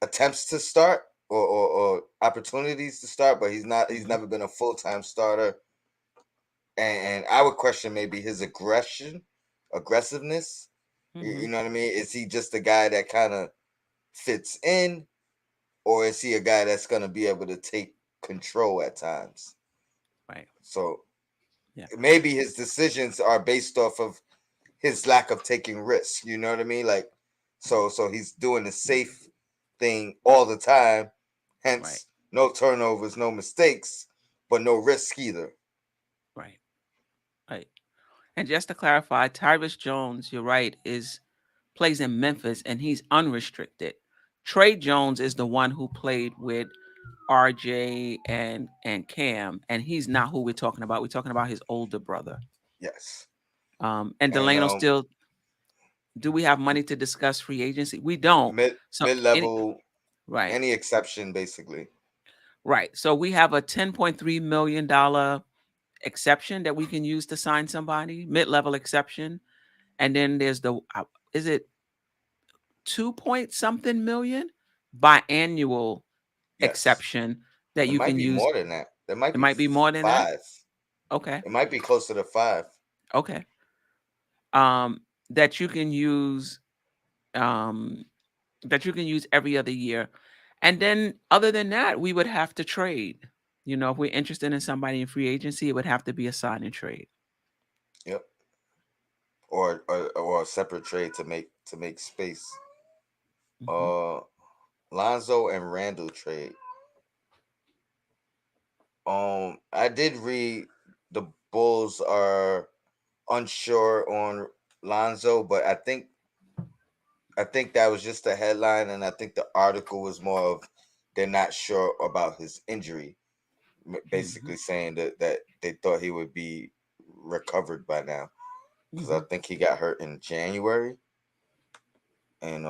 attempts to start or opportunities to start, but he's never been a full-time starter. And I would question maybe his aggressiveness. You know what I mean? Is he just a guy that kind of fits in, or is he a guy that's going to be able to take control at times? Right. So maybe his decisions are based off of his lack of taking risks. You know what I mean? Like, so he's doing the safe thing all the time. Hence, no turnovers, no mistakes, but no risk either. Right. Right. And just to clarify, Tyrus Jones, you're right, plays in Memphis and he's unrestricted. Trey Jones is the one who played with RJ and Cam, and he's not who we're talking about. We're talking about his older brother. Yes. And Delano still. Do we have money to discuss free agency? We don't. Mid-level, right? Any exception, basically. Right. So we have a $10.3 million exception that we can use to sign somebody, mid-level exception, and then there's is it 2-point-something million biannual exception that you can use. It might be more than that. It might be more than 5. that. Okay. It might be closer to 5. Okay. That you can use every other year. And then other than that, we would have to trade. If we're interested in somebody in free agency, it would have to be a sign and trade. Yep. Or a separate trade to make space. Lonzo and Randall trade. I did read the Bulls are unsure on Lonzo, but I think that was just a headline, and I think the article was more of they're not sure about his injury, basically saying that they thought he would be recovered by now, because I think he got hurt in January, and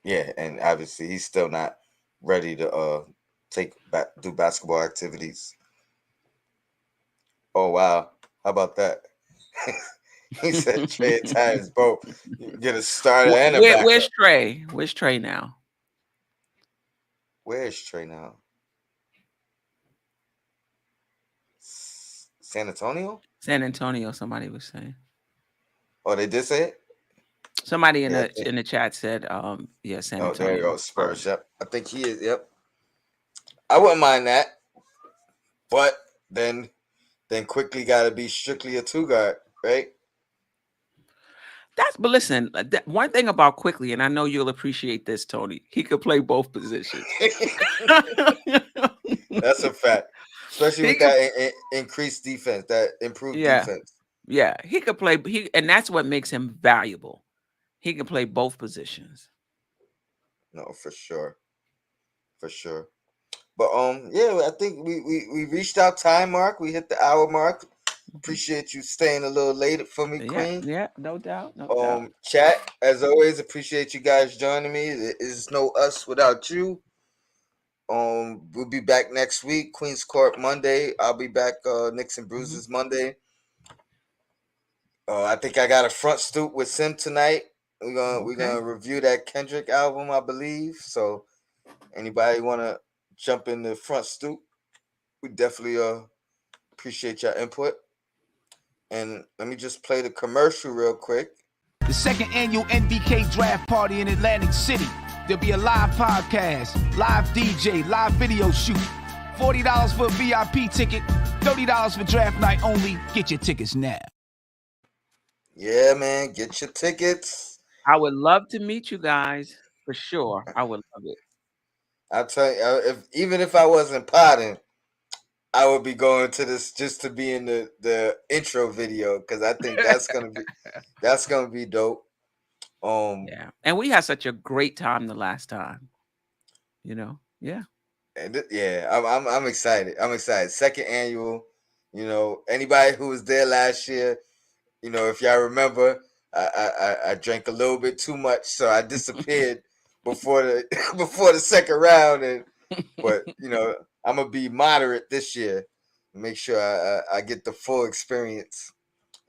and obviously he's still not ready to do basketball activities. Oh wow, how about that? He said Trey times both. Get a starter and a backup. Where's Trey? Where's Trey now? Where is Trey now? San Antonio? San Antonio, somebody was saying. Oh, they did say it? Somebody in the chat said, San Antonio. Oh, there you go. Spurs. Yep. I think he is. Yep. I wouldn't mind that. But then quickly got to be strictly a 2-guard, right? But listen, one thing about Quickly, and I know you'll appreciate this, Tony, he could play both positions. That's a fact. Especially with that increased defense, that improved defense. Yeah, he could play, and that's what makes him valuable. He can play both positions. No, for sure. For sure. But I think we reached our time mark. We hit the hour mark. Appreciate you staying a little late for me, Queen. Yeah, no doubt. No doubt. Chat, as always, appreciate you guys joining me. There is no us without you. We'll be back next week. Queen's Court Monday. I'll be back Knicks and Bruises Monday. I think I got a front stoop with Sim tonight. We're gonna review that Kendrick album, I believe. So anybody wanna jump in the front stoop. We definitely appreciate your input. And let me just play the commercial real quick. The second annual NBK draft party in Atlantic City. There'll be a live podcast, live DJ, live video shoot. $40 for a VIP ticket, $30 for draft night only. Get your tickets now. Yeah, man, get your tickets. I would love to meet you guys for sure. I would love it. I'll tell you, even if I wasn't potting, I would be going to this just to be in the intro video because I think that's gonna be dope. Yeah, and we had such a great time the last time. Yeah. And I'm excited. I'm excited. Second annual. Anybody who was there last year, if y'all remember, I drank a little bit too much, so I disappeared before the second round. But I'm gonna be moderate this year, make sure I get the full experience.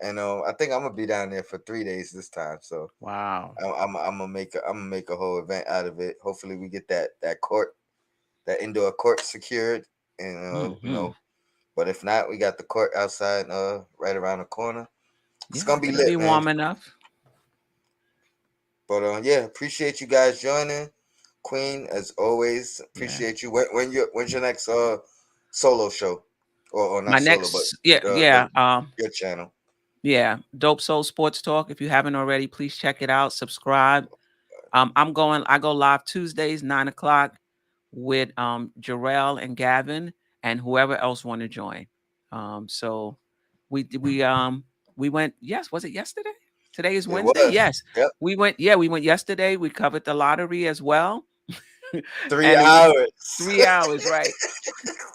And I think I'm gonna be down there for 3 days this time. So Wow. I'm gonna make a whole event out of it. Hopefully we get that indoor court secured, and but if not, we got the court outside, right around the corner. It's gonna be lit, be warm enough. But appreciate you guys joining, Queen, as always. Appreciate you. When's your next solo show, or not My solo, next, but your channel. Yeah, Dope Soul Sports Talk. If you haven't already, please check it out. Subscribe. I go live Tuesdays 9:00 with Jarrell and Gavin and whoever else want to join. So we went. Yes, was it yesterday? Today is Wednesday. Yes, yep. We went yesterday. We covered the lottery as well. 3 hours. 3 hours, right?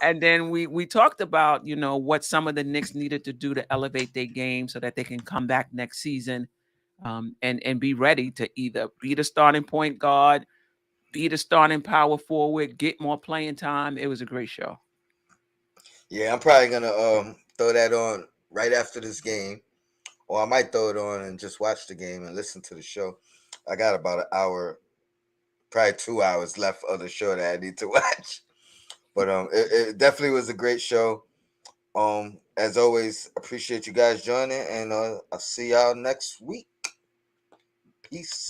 And then we talked about what some of the Knicks needed to do to elevate their game so that they can come back next season, and be ready to either be the starting point guard, be the starting power forward, get more playing time. It was a great show. Yeah, I'm probably gonna throw that on right after this game, or I might throw it on and just watch the game and listen to the show. I got about an hour, probably 2 hours left of the show that I need to watch. But it definitely was a great show. As always, appreciate you guys joining, and I'll see y'all next week. Peace.